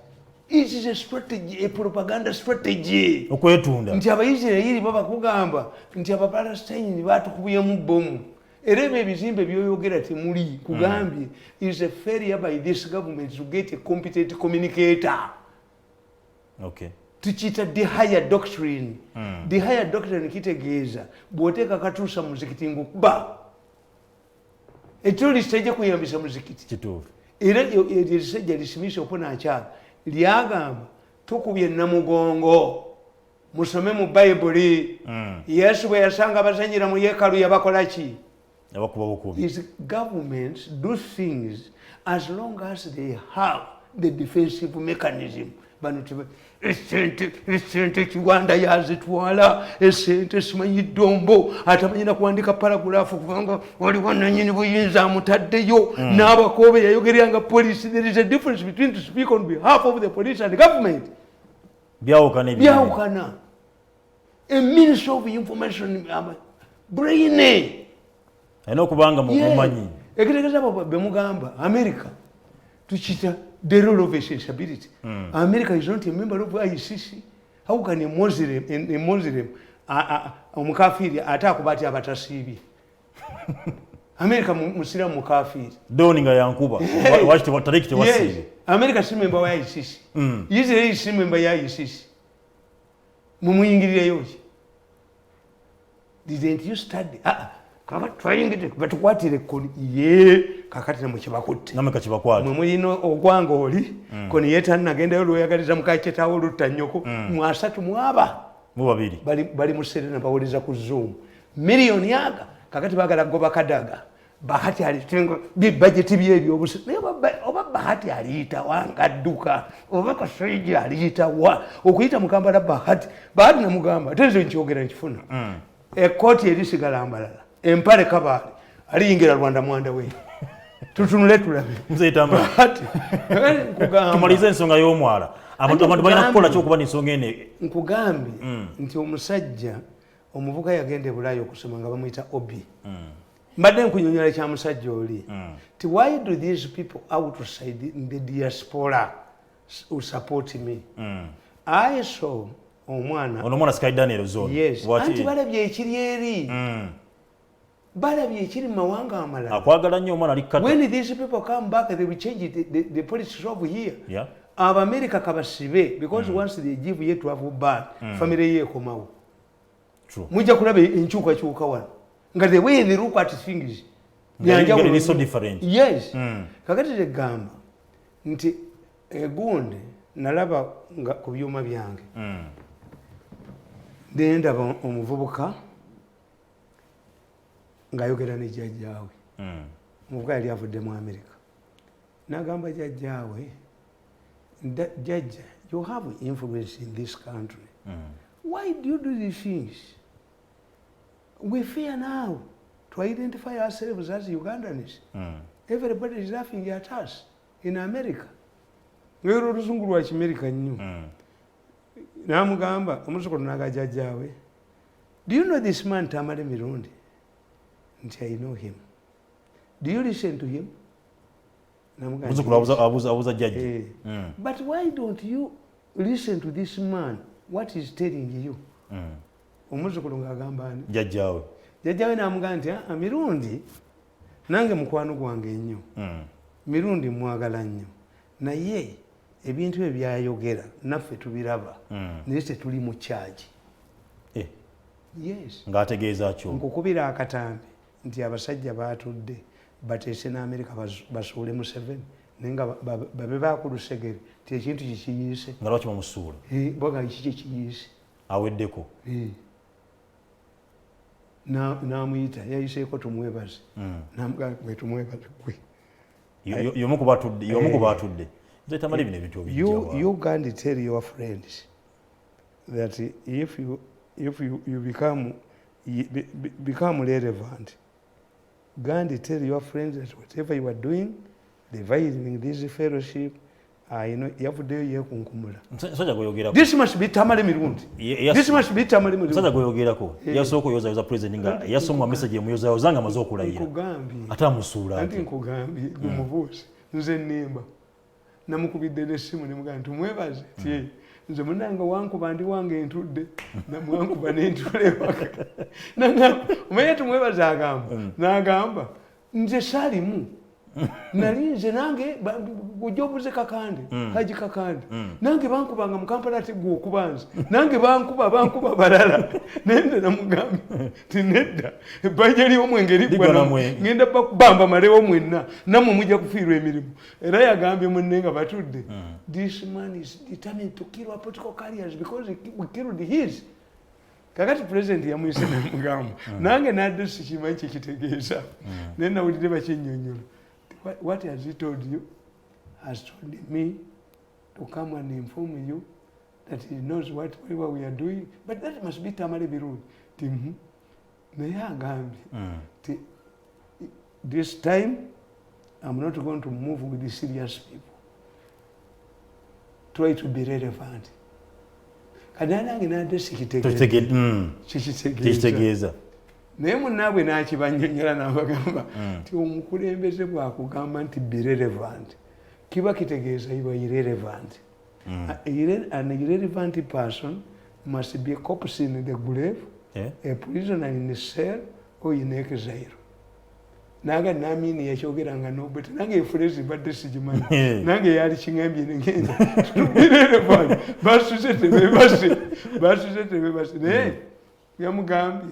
Speaker 4: It is a strategy, a propaganda strategy.
Speaker 1: Okwetunda.
Speaker 4: Nti Abayisirayiri baba kugamba nti Abapalestine batukubuyemu bomu. Erebe ebizimbe byoyogera temuli kugambye is a failure by this government to get a competent communicator.
Speaker 1: Okay.
Speaker 4: Tuchita the higher doctrine. The higher doctrine kitegeeza bw'oteeka katuusa muzikiti ngukuba. Ekyo lisajja kuyambisa muzikiti.
Speaker 1: Kituufu.
Speaker 4: Era erisajja lisimise opona akyala lyagamba tukubye namugongo musome mu Bayibuli. Yesu bwe yasanga abazanyira mu yeekalu yabakola ki? His governments do things as long as they have the defensive mechanism. Esente Kiwanda yazitwala, esente simanyi Dombo, atamanyina kuandika paragrafu kubanga waliwo nannyini buyinza amutaddeyo n'abakobe yayogeranga police. There is a difference between to speak on behalf of the police and the government. Byawukana. A minister of information brainy.
Speaker 1: Kubanga mumanyi.
Speaker 4: Ekitegeeza bemugamba America tuchita the role of accessibility. America is not a member of ICC. How can a Muslim omukafiri atakubati abatasibi? America musira mukafiri.
Speaker 1: Doni nga yankuba. Wachite watarikite wasibi.
Speaker 4: Yes. America si member wa ICC. Israel si member ya ICC. Mumuyingirire yoki. Didn't you study? Kaba twayingire batukwatire koni ye kakati na mukibakutte
Speaker 1: nameka kibakwate
Speaker 4: mwe mulino ogwanga oli koni yeta nagenda yo yagaliza mukacheta olutta nyoko mwasatu mwaba
Speaker 1: mu babiri
Speaker 4: bali muserena bawoliza ku Zoom million yaga kakati bagala goba kadaga bahati alitengo bi budget byebyo obusi oba bahati aliyita wanga duka oba kasiji aliyita wa okuyita mukambala bahati na mugamba tezo nkyogera nkifuna ekoti erisigala ambalala empale kabali aliyingira Rwanda mwanda we tutunule tulabe
Speaker 1: mzeyitamba
Speaker 4: nkugamba
Speaker 1: tumalize ensonga y'omwala abantu balina kukola kyokuba n'ensonga ene
Speaker 4: nkugambye nti omusajja omuvuga yagenda Bulaaya okusoma nga bamuyita Obi mbadde nkunyonyola kya musajja oli ti why do these people outside in the diaspora who support me I saw omwana
Speaker 1: Sky Daniel Zone
Speaker 4: yes anti balabye ekiri eri balabye ekiri mawanga amalala
Speaker 1: akwagala nnyo omwana alikata
Speaker 4: when these people come back they will change the policies over here
Speaker 1: yeah
Speaker 4: America kabasibe because once they give you to have ban family ye komawo
Speaker 1: true
Speaker 4: mujja kulaba enchuka chuka wano nga the way they look at things
Speaker 1: byanja so different
Speaker 4: yes kakati de gamba nti egonde nalaba nga ku byuma byange denda omuvubuka ngayogera ne jjajjaawe omuvubuka yali avudde mu America nagamba jjajjaawe jjajja you have influence in this country why do you do these things we fear now to identify ourselves as Ugandans everybody is laughing at us in America ngero oluzungu lwa Kimerika nnyo namugamba omusukulu nagajjajjaawe do you know this man Tamale Mirundi nti I know him do you listen to him
Speaker 1: namugamba abuza jjajja
Speaker 4: but why don't you listen to this man what he's telling you omuzukulu ngagamba ani jjajjaawe namugamba nti Mirundi nange mukwano gwange nnyo Mirundi mwagala nnyo naye ebintu ebyayogera naffe tubiraba naye tetuli mu kyagi yes
Speaker 1: ng'ategeeza kyo
Speaker 4: nkukubira akatambi nti abasajja batudde bateese n'Amerika basuule Museveni naye nga babe bakulusegere ti ekintu kikiyiise
Speaker 1: nga lwaki bamusuula
Speaker 4: boga kiki kiyiise
Speaker 1: aweddeko
Speaker 4: n'amuyita yayiseeko tumwebaze namugamba gwe tumwebaze gwe
Speaker 1: y'omu ku batudde nze Tamale bino ebintu obijjawa
Speaker 4: you can't tell your friends that if you become relevant, Gandhi tell your friends that whatever you are doing, dividing this fellowship, you know, you have to do your kunkumula. This must be Tamale Mirundi. This must be Tamale Mirundi.
Speaker 1: Sasa goyogerako. Yasoko yoza president nga yasomwa message muyoza yozanga mazoko layira.
Speaker 4: Nkugambi.
Speaker 1: Ata musula.
Speaker 4: Anti nkugambi gumuvusi. Nze nimba. Namukubidde lesimu nemugamba tumwebaze. Tie. Nze munanga wankuba ndi wange entudde namwankuba n'entule waka nanga umanye tumwebaze agamba n'agamba nze salimu nali nze nange bujobuze kakande haji kakande nange bankubanga mu Kampala ati gwe okubanza nange bankuba balala nende namugambe tinedda ebbanja ly'omwenge ligwa ngenda bakubamba malewo mwenna namwe mujja kufiirwa emirimu era yagambye munne nga batudde this man is determined to kill our political careers because we killed his kakati president yamuyise namugamba nange nadde sikimanyi kyekitegeeza naye nawulire bakinnyonnyola. What has he told you? Has told me to come and inform you that he knows whatever we are doing. But that must be Tamale Mirundi. This time, I'm not going to move with the serious people. Try to be relevant. Naye munnaabwe n'akibanyonnyola n'abagamba nti omukulembeze bw'akugamba nti be relevant kiba kitegeeza you are irrelevant. An irrelevant person must be a corpse in the grave, a prisoner in a cell or in exile. Naga namini yakyogeranga n'obwete nange efulezi badde sigimanyi nange yali kiŋambye negenda irrelevant basuze tebebase naye yamugambye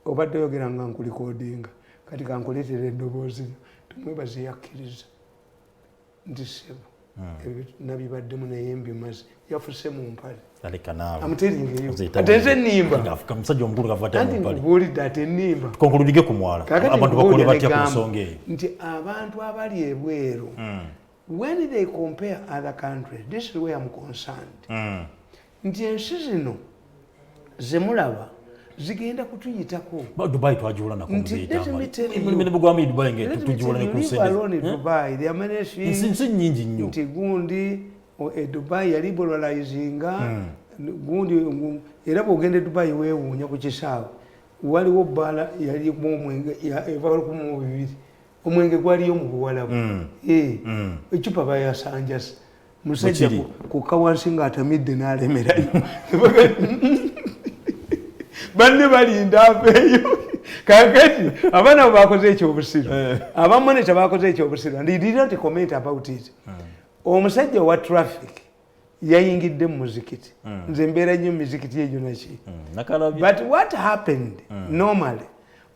Speaker 4: obadde oyogera nga nkulikodinga kati kankuleetera eddoboozi tumwebaze yakkiriza nti sebo nabibaddemu naye mbimaze yafuse mu mpale amuteringeyo ate nze nnimba anti nkubuulidde ate nnimba
Speaker 1: abantu bakole batya ku nsonga eyo
Speaker 4: nti abantu abali ebweru when they compare other countries, this is where I'm concerned. Nti ensi zino zemulaba zigenda kutuyitako.
Speaker 1: Dubai twajula na kumbiita. Mimi bugwami Dubai nge tujula ne kusende.
Speaker 4: Dubai, there are many things.
Speaker 1: Nsi nyingi nnyo.
Speaker 4: Nti gundi Dubai ya liberalizinga gundi era bwogende Dubai weewuunya ku kisaawe. Waliwo bbala yali mu omwenge eva ku mu bibiri. Omwenge gwaliyo mu Buwalabu. Ecupa bayasanjasa. Musajja ku kawansi ng'atamidde n'alemerayo. Banne balinda aveeyo. Kakati abaana bakoze ekyobusiru. Abamu tebakoze ekyobusiru. And he didn't comment about it. Omusajja wa traffic yayingidde mu muzikiti. Nze mbeera nnyo muzikiti egyo naki. But what happened normally,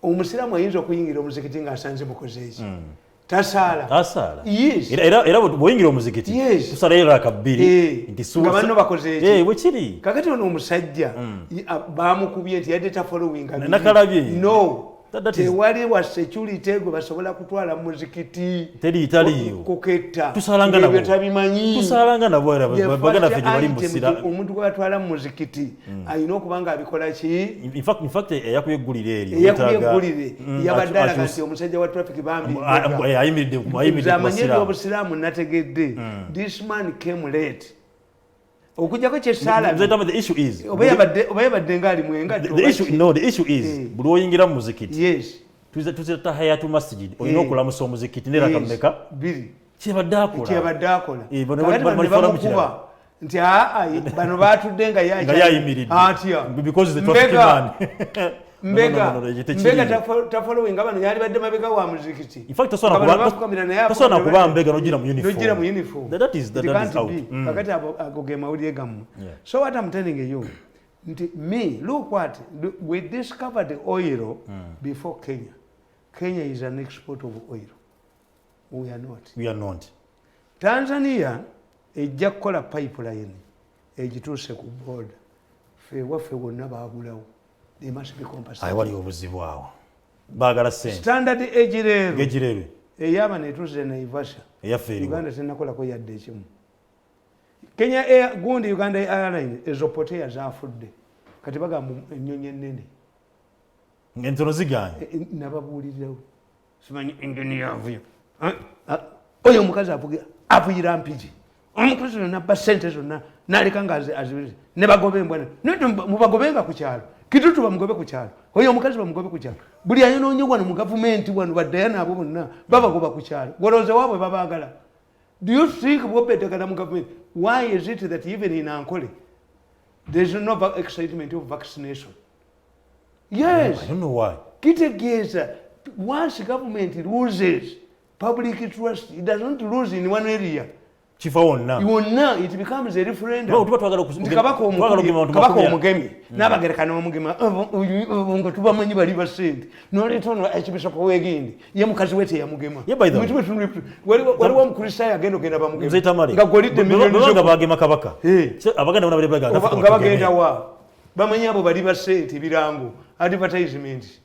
Speaker 4: omusiraamu ayinza okuyingira omuzikiti ng'asanze mukoze eki. Tasaala. Yes.
Speaker 1: Era bw'oyingira omuzikiti. Tusalayo akabbiri.
Speaker 4: Nti suusa. Nga banno bakoze eki.
Speaker 1: Bwe kiri.
Speaker 4: Kakati ono omusajja baamukubye nti yadde ta following.
Speaker 1: Nakalabye.
Speaker 4: No. Tewali wa security gwe basobola kutwala muzikiti.
Speaker 1: Taliyo.
Speaker 4: Kuketta.
Speaker 1: Tusalanga nabo.
Speaker 4: Tabimanyi.
Speaker 1: Tusalanga nabo era baganda ffe bali musira.
Speaker 4: Omuntu gwe batwala muzikiti ayina okubanga abikola ki?
Speaker 1: In fact yakuyeggulira eryo.
Speaker 4: Yakuyeggulire. Yabaddala kati omusajja wa traffic bambi.
Speaker 1: Ayimiridde
Speaker 4: Zamanyiri obusiraamu nategedde. This man came late. Okujjako kyesala.
Speaker 1: The issue is.
Speaker 4: Oba yabadde ngaali mwengadde.
Speaker 1: The issue is. Buli oyingira mu muzikiti.
Speaker 4: Yes.
Speaker 1: Tuze tahayatu masjid. Olina okulamusa omuzikiti nera kameka.
Speaker 4: Biri.
Speaker 1: Kyebadde akola.
Speaker 4: Bamukuba. Nti bano baatudde nga
Speaker 1: yayimiridde.
Speaker 4: Atya.
Speaker 1: Because the traffic man.
Speaker 4: mbega tafollowing abano yali badde mabega wa muzikiti.
Speaker 1: In fact tasona kuba mbega nogira mu uniform. That is out.
Speaker 4: Kakati agoge mawuli egamu. So what I'm telling you, me, look what, we discovered the oil before Kenya. Kenya is an export of oil. We are not.
Speaker 1: We are not.
Speaker 4: Tanzania ejja kukola pipeline egituuse ku border. Waffe wonna baagulawo. They must be compensated.
Speaker 1: Ayi wali obuzibu awo. Baagala ssente.
Speaker 4: Standard egireero.
Speaker 1: Gegireero.
Speaker 4: Eyama etuuse Naivasha.
Speaker 1: Eyaffe
Speaker 4: Uganda tennakolako yadde ekimu. Kenya Air gundi Uganda Airlines ezopoteya zaafudde. Kati bagamba ennyonyi ennene.
Speaker 1: Entono ziganye.
Speaker 4: Nababuulirirawo. Simanyi engeni yaavuyo. Oyo omukazi avuyira mpigi. Omukazi nabba ssente zonna n'aleka nga azibiriza ne bagoba embwana. Mubagobenga ku kyalo. Kitutu bamugobe ku kyalo. Oyo omukazi bamugobe ku kyalo. Buli ayonoonye wano mu gavumenti wano baddayana abo bonna babagoba ku kyalo. Golooza waabwe babaagala. Do you think government? Why is it that even in Ankole, there's no excitement of vaccination? Yes.
Speaker 1: I don't know why.
Speaker 4: Kitegeza, once government loses public trust, it doesn't lose in one area. Yonna, it becomes a referendum. Kabaka omugemi n'abagereka n'omugema ngo tubamanyi bali basente n'oletono ekibisoko wegindi ye mukazi wete yamugema waliwo omukristaayo agenda ogenda bamugema nga golidde milioni
Speaker 1: bagema kabaka abaganda bona bali
Speaker 4: nga bagenda wa bamanyi abo bali basente birango advertisement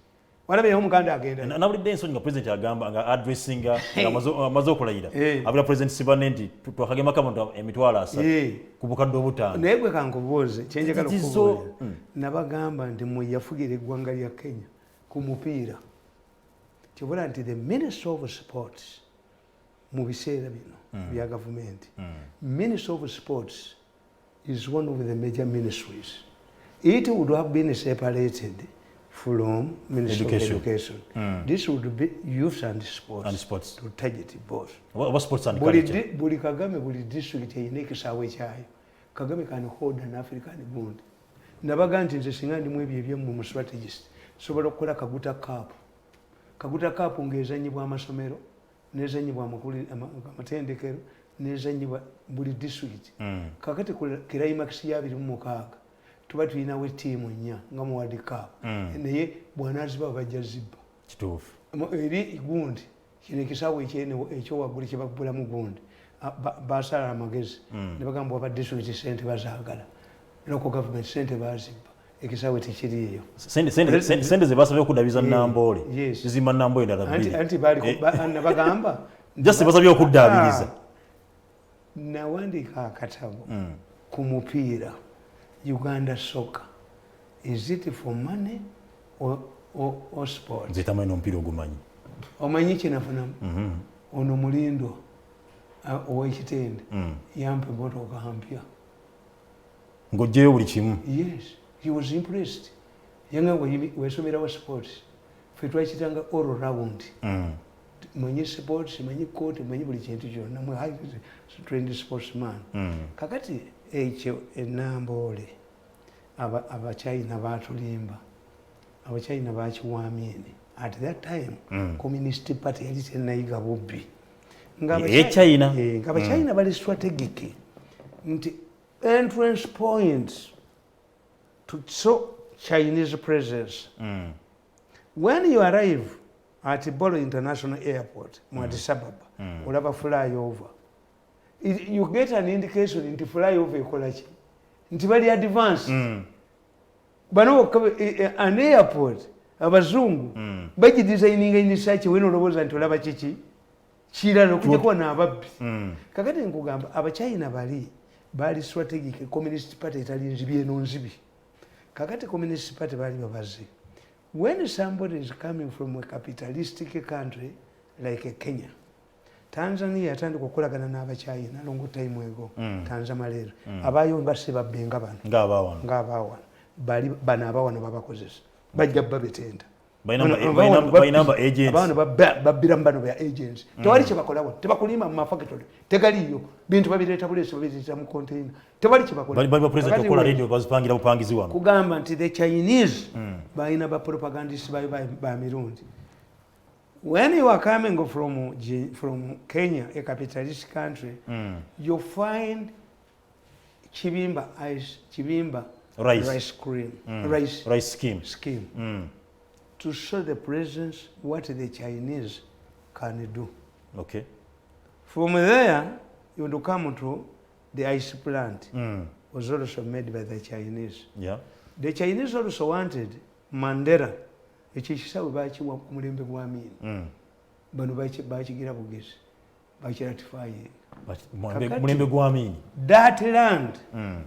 Speaker 4: walabe omuganda agenda
Speaker 1: nawulidde ensonyi nga president agamba nga addressing amaze okulayira abula president Sibanenti twakagema kamuntu emitwalo 3 ku bukadde obutaano
Speaker 4: naye gwe kankubuuze kyenjagala okubuulira nabagamba nti mwe yafugira eggwanga lya Kenya ku mupiira kibula nti the Minister of Sports mu biseera bino bya gavumenti Minister of Sports is one of the major ministries. It would have been separated from Ministry of Education. This would be youth and sports. To target both.
Speaker 1: What sports and culture?
Speaker 4: Buli Kagame, buli district yine kisawe kyayo. Kagame can hold an African bond. Nabaga nti nze singa ndi mwebyo ebyemu mu strategist. Sobola okukola Kaguta Cup. Kaguta Cup ngezanyibwa amasomero, nezanyibwa amatendekero, nezanyibwa buli district. Kakati climax ya 2006. Tuba tulinawo ttiimu 4 nga mu World Cup naye bw'anaaziba bajja zibba
Speaker 1: kituufu
Speaker 4: eri gundi kino ekisaawe ekyo waggulu kye babbulamu gundi baasala amagezi ne bagamba waba disitulikiti sente bazaagala local government sente bazibba ekisaawe tekiriiyo
Speaker 1: sente ze basabye okuddabiza Namboole zizimba Namboole endala
Speaker 4: anti nabagamba
Speaker 1: just basabye okuddaabiriza
Speaker 4: nawandiika akatabo ku mupiira Uganda soccer. Is it for money or sport?
Speaker 1: Zitamanyi omupiira ogumanyi.
Speaker 4: Omanyi kinafuna. Ono mulindo ow'ekitende yampa emmotoka mpya.
Speaker 1: Ng'oggyeyo buli kimu.
Speaker 4: Yes, he was impressed. Yanga wesomerawo sports. Ffe twakitanga all round. Manyi sports, manyi court, manyi buli kintu kyonna. Mwe highly trained sportsman. Kakati ekyo Namboole abachina batulimba abachina bakiwamyene at that time communist party yali tenayiga bubbi ng'abachina bali strategic nti entrance points to show Chinese presence when you arrive at Bolo International Airport mu Addis Ababa olaba flyover. You get an indication into flyover ekolachi nti bali advance bano an airport abazungu baji designing in research weno loboza nti olaba kiki kirano kujja na ababbi kakati nkugamba abachina bali strategic communist party italians byeno nzibi kakati communist party bali babazi when somebody is coming from a capitalistic country like Kenya Tanzania atandika okukolagana n'abachina longo time ego Tanzania abayo mbase babbenga bano ng'abawana bali bana abawana babakozesa bajja babetenda
Speaker 1: by number agents
Speaker 4: abantu babira mbano bya agents tewali kye bakolawo tebakulima mu factory tegaliyo bintu babireeta buleso babizita mu container tewali kye bakola
Speaker 1: bali president okola radio bazipangira bupangizi wano
Speaker 4: kugamba nti the Chinese baina ba propagandists ba Mirundi. When you are coming from Kenya, a capitalist country, you find chibimba rice cream,
Speaker 1: rice scheme
Speaker 4: to show the presence what the Chinese can do.
Speaker 1: Okay.
Speaker 4: From there, you want to come to the ice plant, was also made by the Chinese.
Speaker 1: Yeah.
Speaker 4: The Chinese also wanted Mandela. Ekisawe bakiwa ku mulembe gwa Amin. Bano bakigira bugezi. Bakiratifying.
Speaker 1: Mulembe gwa Amin.
Speaker 4: That land,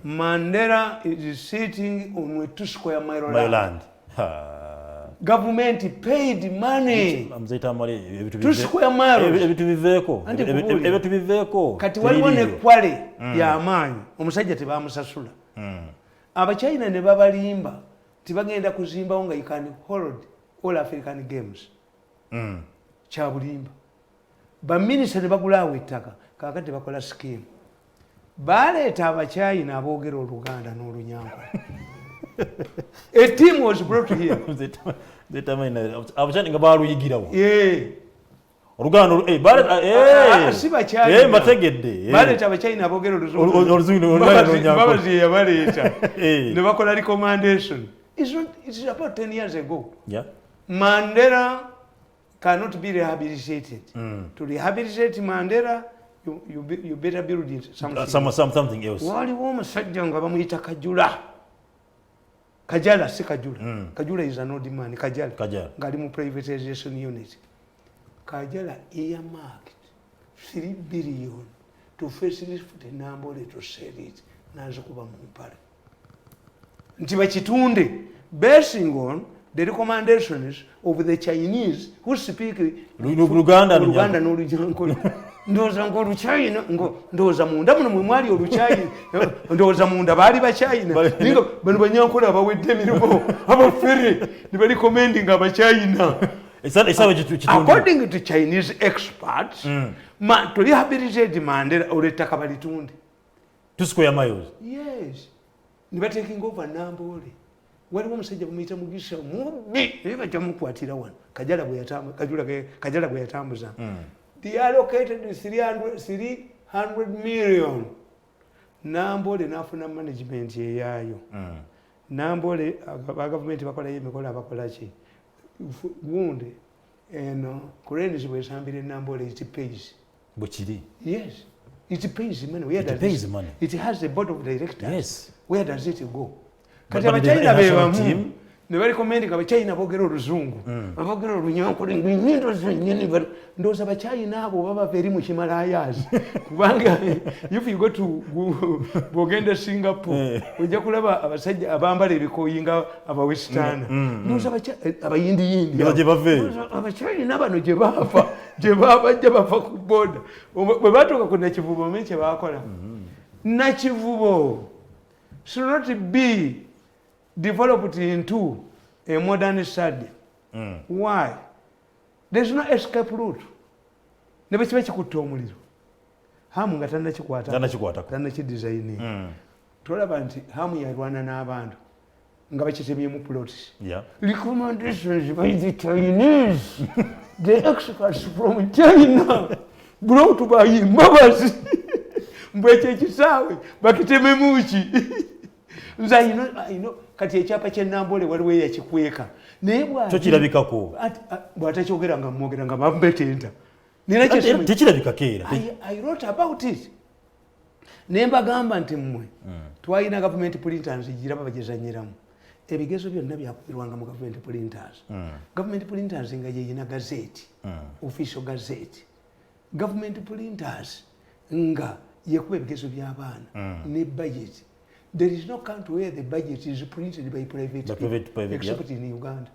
Speaker 4: Mandela is sitting on a 2 square mile land. Government paid money.
Speaker 1: Tamale
Speaker 4: 2 square miles.
Speaker 1: Ebitu biveeko.
Speaker 4: Kati waliwo ne kwale ya amaanyi. Omusajja tebamusasula. Abachina ne babalimba. Tibagenda kuzimbawo nga you can hold all African games. Kyabulimba. Baminisa ne bagulaawo ettaka kaakati bakola scheme. Baleeta Abachina aboogera Oluganda n'Olunyankole. A team was brought here.
Speaker 1: Abachina nga baaluyigirawo. Oluganda
Speaker 4: bategedde. Baleeta Abachina aboogera Oluzungu. Babaziya baleeta. Ne bakola recommendation. It's about 10 years ago.
Speaker 1: Yeah.
Speaker 4: Mandela cannot be rehabilitated. To rehabilitate Mandela, you better build it
Speaker 1: something else.
Speaker 4: Waliwo omusajja nga bamuyita Kajula. Kajala si Kajula. Kajula is an old man. Kajala. Ngali mu privatization unit. Kajala earmarked 3 billion to facilitate Nambole to sell it. Nazo kuba mu mpale. Nti bakitunde basing on the recommendations of the Chinese who speak
Speaker 1: Luganda
Speaker 4: n'Olunyankole. Ndoza ngo Luchina ndoza munda muno mwe mwali Oluchina ndoza munda bali ba China ninga bano Banyankole abawedde mirugo abafere ni bali commending aba China. According to Chinese experts, to rehabilitate Mandela oletaka balitunde
Speaker 1: 2 square miles.
Speaker 4: Yes. Niba taking over Nambole. Waliwo omusajja bamuyita Mugisha mubi naye bajamukwatira wano Kajala bwe yatambuza. They allocated 300 million. Nambole nafuna management eyaayo. Nambole government bakola emikola abakola ki gunde eno kurendezi bwesambire Nambole it pays.
Speaker 1: Bukiri.
Speaker 4: Yes. It pays money. Where does it pays money? It has a board of directors.
Speaker 1: Yes.
Speaker 4: Where does it go? Kati Abachina bebamu ne bali commenting Abachina boogera Oluzungu. Aboogera Olunyankole nyindo zennyini ndoza Abachina abo baba veri mu Himalayas. Kubanga if you go to bogenda Singapore ojja kulaba abasajja abambala ebikoyinga aba Western. Ndoza abayindi Abachina bano gye bajja bafa ku border. Bwe batuuka ku Nakivubo mekye bakola. Nakivubo should not be developed into a modern stadium. Why? There's no escape route. Never kiba kikutte omuliro. Hamu nga tannakidesigning. Tolaba nti Hamu yalwana n'abantu nga bakitemyemu plots. Recommendations by the Chinese, the experts from China, brought by Mbabazi. Mbweche kisaawe bakitememu ki. Nza ino kati ekyapa kye Nambole waliwo yakikweka. Naye
Speaker 1: kyo kirabikako.
Speaker 4: Bw'atakyogera nga mwogera nga bambetenta. Nina
Speaker 1: tekirabika keera.
Speaker 4: I wrote about it. Ne mbagamba nti mmwe twalina government printers giraba bagezanyiramu. Ebigezo byonna byakubirwanga mu government printers. Government printers nga yeyina gazette, official gazette. Government printers nga yekuba ebigezo by'abaana ne budget. There is no country where the budget is printed by private people, except in Uganda.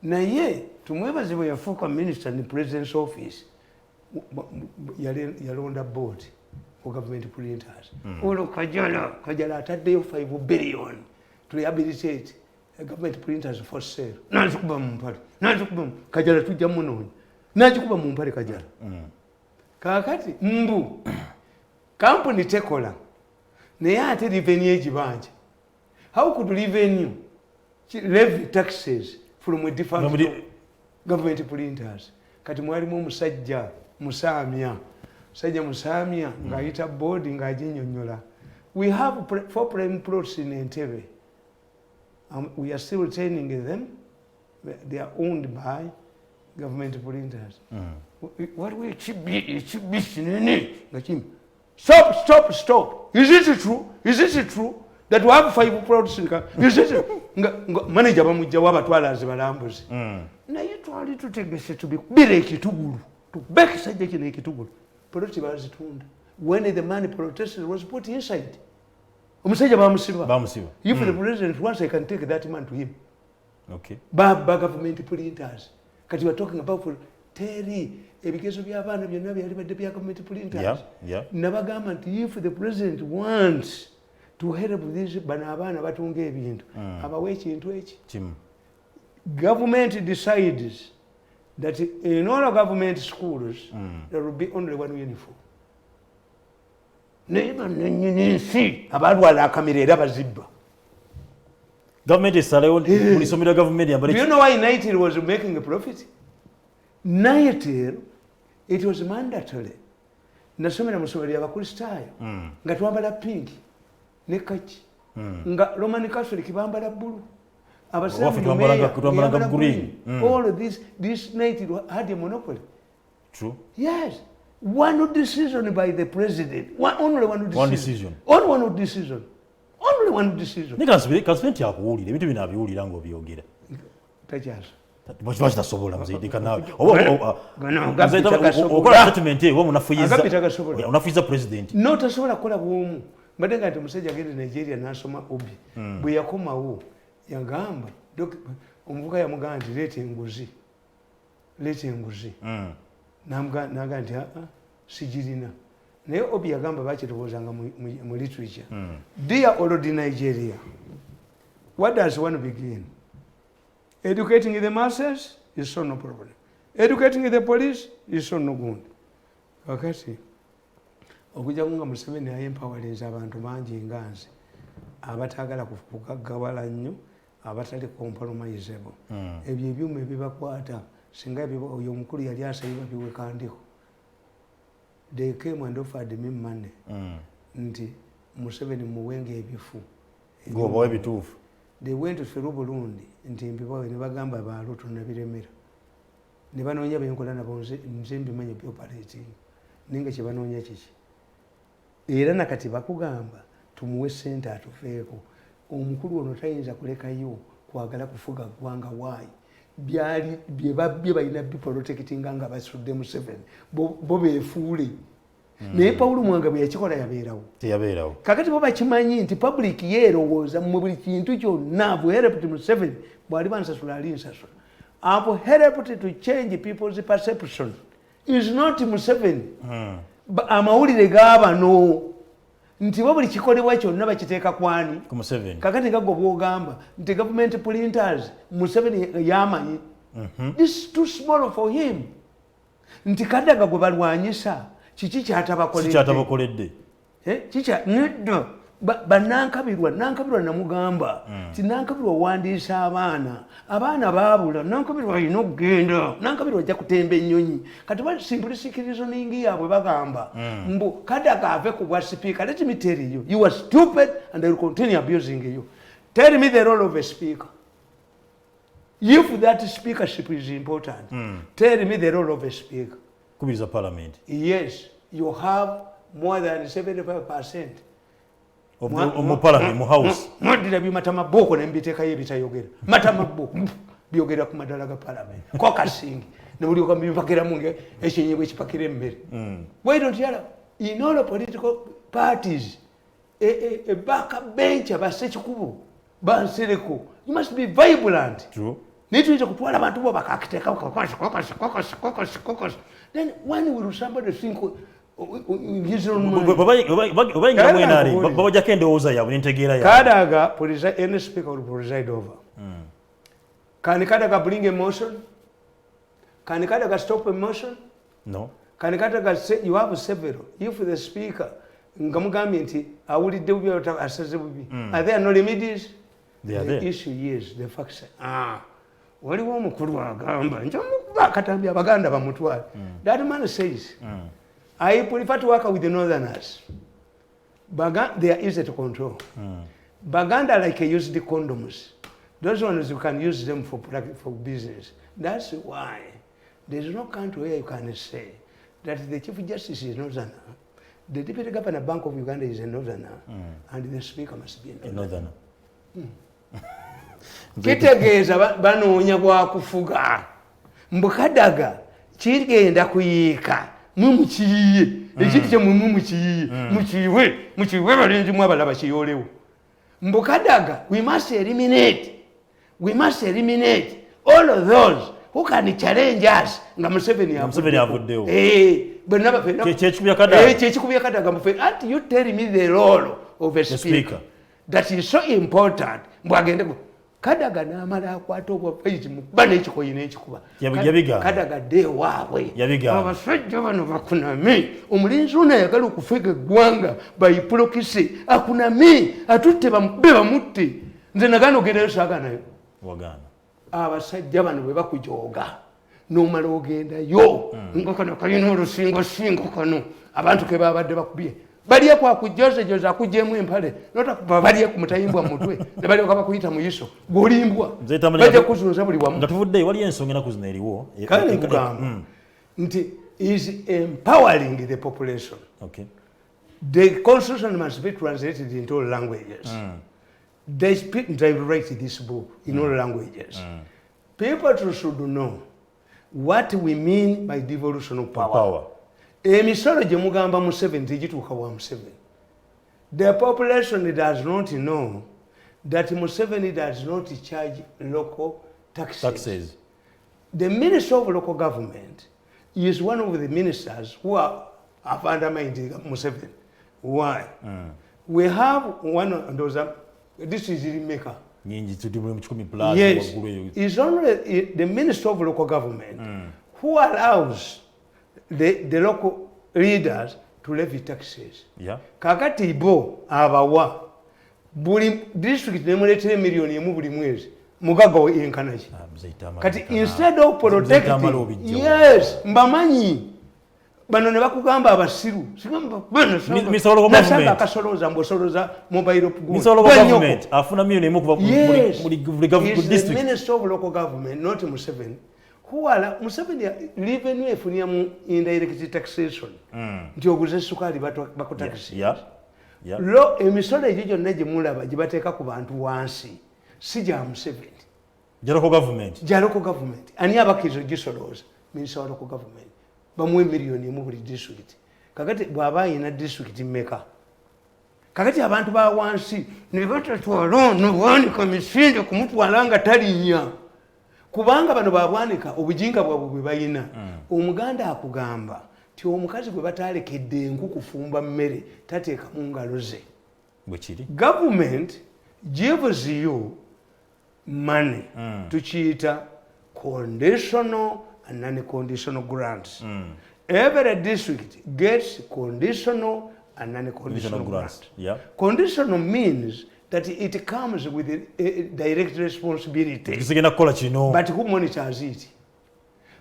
Speaker 4: Naye tumwebaze bwe yafuuka minister in the president's office yalonda board for government printers. Olwo Kajala ataddeyo 5 billion to rehabilitate government printers for sale. Nazikuba mu mpale. Nazikuba Kajala tujja munonya. Nazikuba mu mpale Kajala. Kakati mbu company tekola. Naye ate revenue egibanja. How could revenue levy taxes from a different government printers? Kati mwalimu omusajja musamya. Sajja musamya ng'ayita board ng'aginyonnyola. We have 4 prime plots in Entebbe. We are still retaining them. They are owned by government printers. What we Stop. Is it true that we have 5 plots in Is it manager bamujja wabatwala azibalambuzi. Naye twali tutegese tubira ekitugulu. Tubeka sajja kino ekitugulu. Poloti bazitunda. When the money protested was put inside. Omusajja bamusiba. If the president wants, I can take that man to him.
Speaker 1: Okay.
Speaker 4: Baba government printers. Kati we are talking about Terry. Ebigezo by'abaana byonna byali badde bya government printers.
Speaker 1: Yeah.
Speaker 4: Nabagamba nti if the president wants to help these bana abaana batunga ebintu abawe ekintu eki. Government decides that in all government schools there will be only one uniform. Neba nensi abalwala akamera era bazibba.
Speaker 1: Government is mulisomera government yambale.
Speaker 4: Do you know why Nitel was making a profit? Nitel, it was mandatory. Nasomera musomera abakristaayo nga twambala pink ne kaki nga Roman Catholic bambala blue.
Speaker 1: Twambala green.
Speaker 4: All of this Nitel had a monopoly.
Speaker 1: True.
Speaker 4: Yes. One decision by the president. Only one decision. Only one decision.
Speaker 1: Kasipenti akuwulira ebintu bino abiwulira ng'obyogera.
Speaker 4: Tajaza.
Speaker 1: Bwaki tasobola muzidika nawe. Okola statement eyo unafuyiza president.
Speaker 4: No tasobola kukola bwomu. Mbadde nga nti omusajja agende Nigeria n'asoma obi. Bwe yakomawo yagamba omuvuka yamugamba nti leeta enguzi. Naga nti sijirina. Naye obi yagamba bakitubuuzanga mu literature. Dear old Nigeria, what does one begin? Educating the masses is so no problem. Educating the police is so no good. Wakati okujja nga Museveni ayempowerinze abantu bangi nganzi abatagala kugaggawala nnyo abatali compromiseable. Ebyo ebyuma ebibakwata singa oyo omukulu yali asabibwa biwekandiko. They came and offered me money. Nti Museveni muwenge ebifu.
Speaker 1: Goba ebituufu.
Speaker 4: They went to Burundi nti mbibawe ne bagamba balutu nabiremera. Ne banoonya benkola nabo nze mbimanyi byoperating. Ninga kye banoonya kiki. Era nakati bakugamba tumuwe ssente atufeeko. Omukulu ono tayinza kulekayo kwagala kufuga ggwanga waayi. Byali bye balina biprotectinga nga basudde Museveni bo beefuule. Naye Paulo Mwanga bwe yakikola yabeerawo. Kakati bo bakimanyi nti public yeerowooza mu buli kintu kyonna bwe helped Museveni bw'ali bansasula ali nsasula. I've helped to change people's perception. Is not Museveni. Amawulire gaabano nti buli kikolebwa kyonna bakiteeka kwani
Speaker 1: ku Museveni.
Speaker 4: Kakati gago bw'ogamba nti government printers Museveni yamanyi. This is too small for him. Nti Kadaga gwe balwanyisa kiki kyatabakoledde. Nedda banankabirwa namugamba ti nankabirwa wandiisa abaana baabula nankabirwa alina okugenda nankabirwa ajja kutemba ennyonyi kati ba simplicity yaabwe bagamba mbu Kadaga ave ku bwa speaker. Let me tell you, you are stupid and I will continue abusing you. Tell me the role of a speaker. If that speakership is important, tell me the role of a speaker.
Speaker 1: Kubiriza parliament.
Speaker 4: Yes, you have more than 75%
Speaker 1: mu parliament mu house.
Speaker 4: Mwandira bimatama boko ne mbiteekayo ebitayogera. Matama boko byogera ku madala ga parliament. Kokasingi ne buli okambi mpakira munge ekyenyebwe ekipakira emmere. Why don't you have in all political parties a backbench abasekikubo bansereko? You must be vibrant.
Speaker 1: True.
Speaker 4: Nituyinza kutwala abantu bo bakakiteeka kokos. Then when will somebody think
Speaker 1: obayingira mwenali babajjako endowooza yaabwe n'entegeera yaabwe.
Speaker 4: Kadaga any speaker will preside over. Can Kadaga bring emotion? Can Kadaga stop emotion?
Speaker 1: No.
Speaker 4: Can Kadaga say you have several? If the speaker ngamugambye nti awulidde bubi asaze bubi, are there no remedies? The issue is the facts. Waliwo omukulu agamba njamukuba akatambi abaganda bamutwale. That man says I prefer to work with the northerners. They are easy to control. Baganda like use the condoms. Those ones you can use them for business. That's why there's no country where you can say that the Chief Justice is northerner, the Deputy Governor Bank of Uganda is a northerner, and the Speaker must be a northerner. Kitegeeza banoonya bwakufuga mbukadaga kigenda kuyiika mumukiyiye ekintu kye mumukiyiye mukiwe balenzi mu abalaba kiyolewo mbukadaga we must eliminate all of those who can challenge us nga Museveni
Speaker 1: avuddewo
Speaker 4: kyekikubya kadaga mufe and you tell me the role of a speaker that is so important mbwagende Kadaga n'amala akwata obwapayiti mukuba n'ekikoyi n'ekikuba Kadaga dde waabwe abasajja bano bakuname omulinzi ono ayagala okufega eggwanga bayipulokise akuname atutte bamube bamutte nze nagana ogendayo saaganayo abasajja bano bwe bakujooga n'omala ogendayo nga kano kalina olusingosingo kano abantu ke babadde bakubye baliye kwa kujozejoza akujjemu empale notakuba baliye ku mutayimbwa mutwe ne baliye kaba kuyita mu yiso golimbwa bajja kuzunza buli wamu
Speaker 1: nga tuvudde wali ensonga enaku zino eriwo
Speaker 4: kale nkugamba nti is empowering the population.
Speaker 1: Okay.
Speaker 4: The constitution must be translated into all languages. They write this book in all languages. People should know what we mean by devolution of power. Emisolo gye mugamba Museveni tegituuka wa Museveni. The population does not know that Museveni does not charge local taxes. The Minister of Local Government is one of the ministers who have undermined Museveni. Why? We have one of those, this is Maker. Yes, it's only the Minister of Local Government who allows the local leaders to levy taxes. Kakati bo abawa buli district nemuletere milioni emu buli mwezi mugaga yenkanaji kati instead of protecting yes mbamanyi bano ne bakugamba abasiru nasanga kasoloza mbosoloza mobile
Speaker 1: government afuna milioni emu kuva buli district.
Speaker 4: Minister of Local Government not Museveni kuwala Museveni revenue efunia mu indirect taxation nti oguze sukali bakutakisi lo emisolo egijo neje mulaba gibateeka ku bantu wansi si gya Museveni
Speaker 1: local government
Speaker 4: ani abakizo gisoloza Minister of Local Government bamwe milioni mu buli district kakati bwaba ina district meka kakati abantu ba wansi ne batatwala no wani komisinde kumutwalanga talinya kubanga bano babwanika obujinga bwabwe bwe bayina omuganda akugamba ti omukazi gwe batalekedde enku kufumba mmere tateeka mu ngalo ze
Speaker 1: bwekiri
Speaker 4: government gives you money tukiyita conditional and non-conditional grants. Every district gets conditional and non-conditional grants. Conditional means that it comes with a direct responsibility. But who monitors it?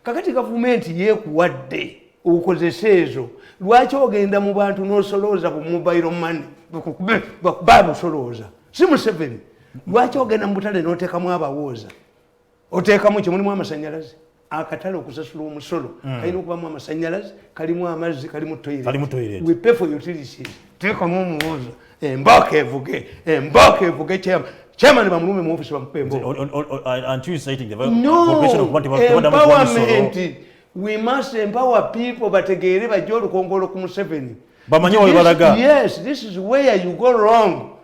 Speaker 4: Kakati government yekuwadde ukozese ezo lwaki ogenda mu bantu n'osoloza ku mobile money bakuba soloza si Museveni lwaki ogenda mu butale n'oteekamu abawooza oteekamu kye mulimu amasanyalaze akatale okusasula omusolo kalina okubamu amasanyalaze kalimu amazzi kalimu toilet we pay for utilities teekamu omuwooza emboka evuge chairman bamulume mu office bamupembo empowerment. We must empower people bategeere bajja olukongolo ku Museveni.
Speaker 1: Bamanyi we balaga.
Speaker 4: Yes, this is where you go wrong.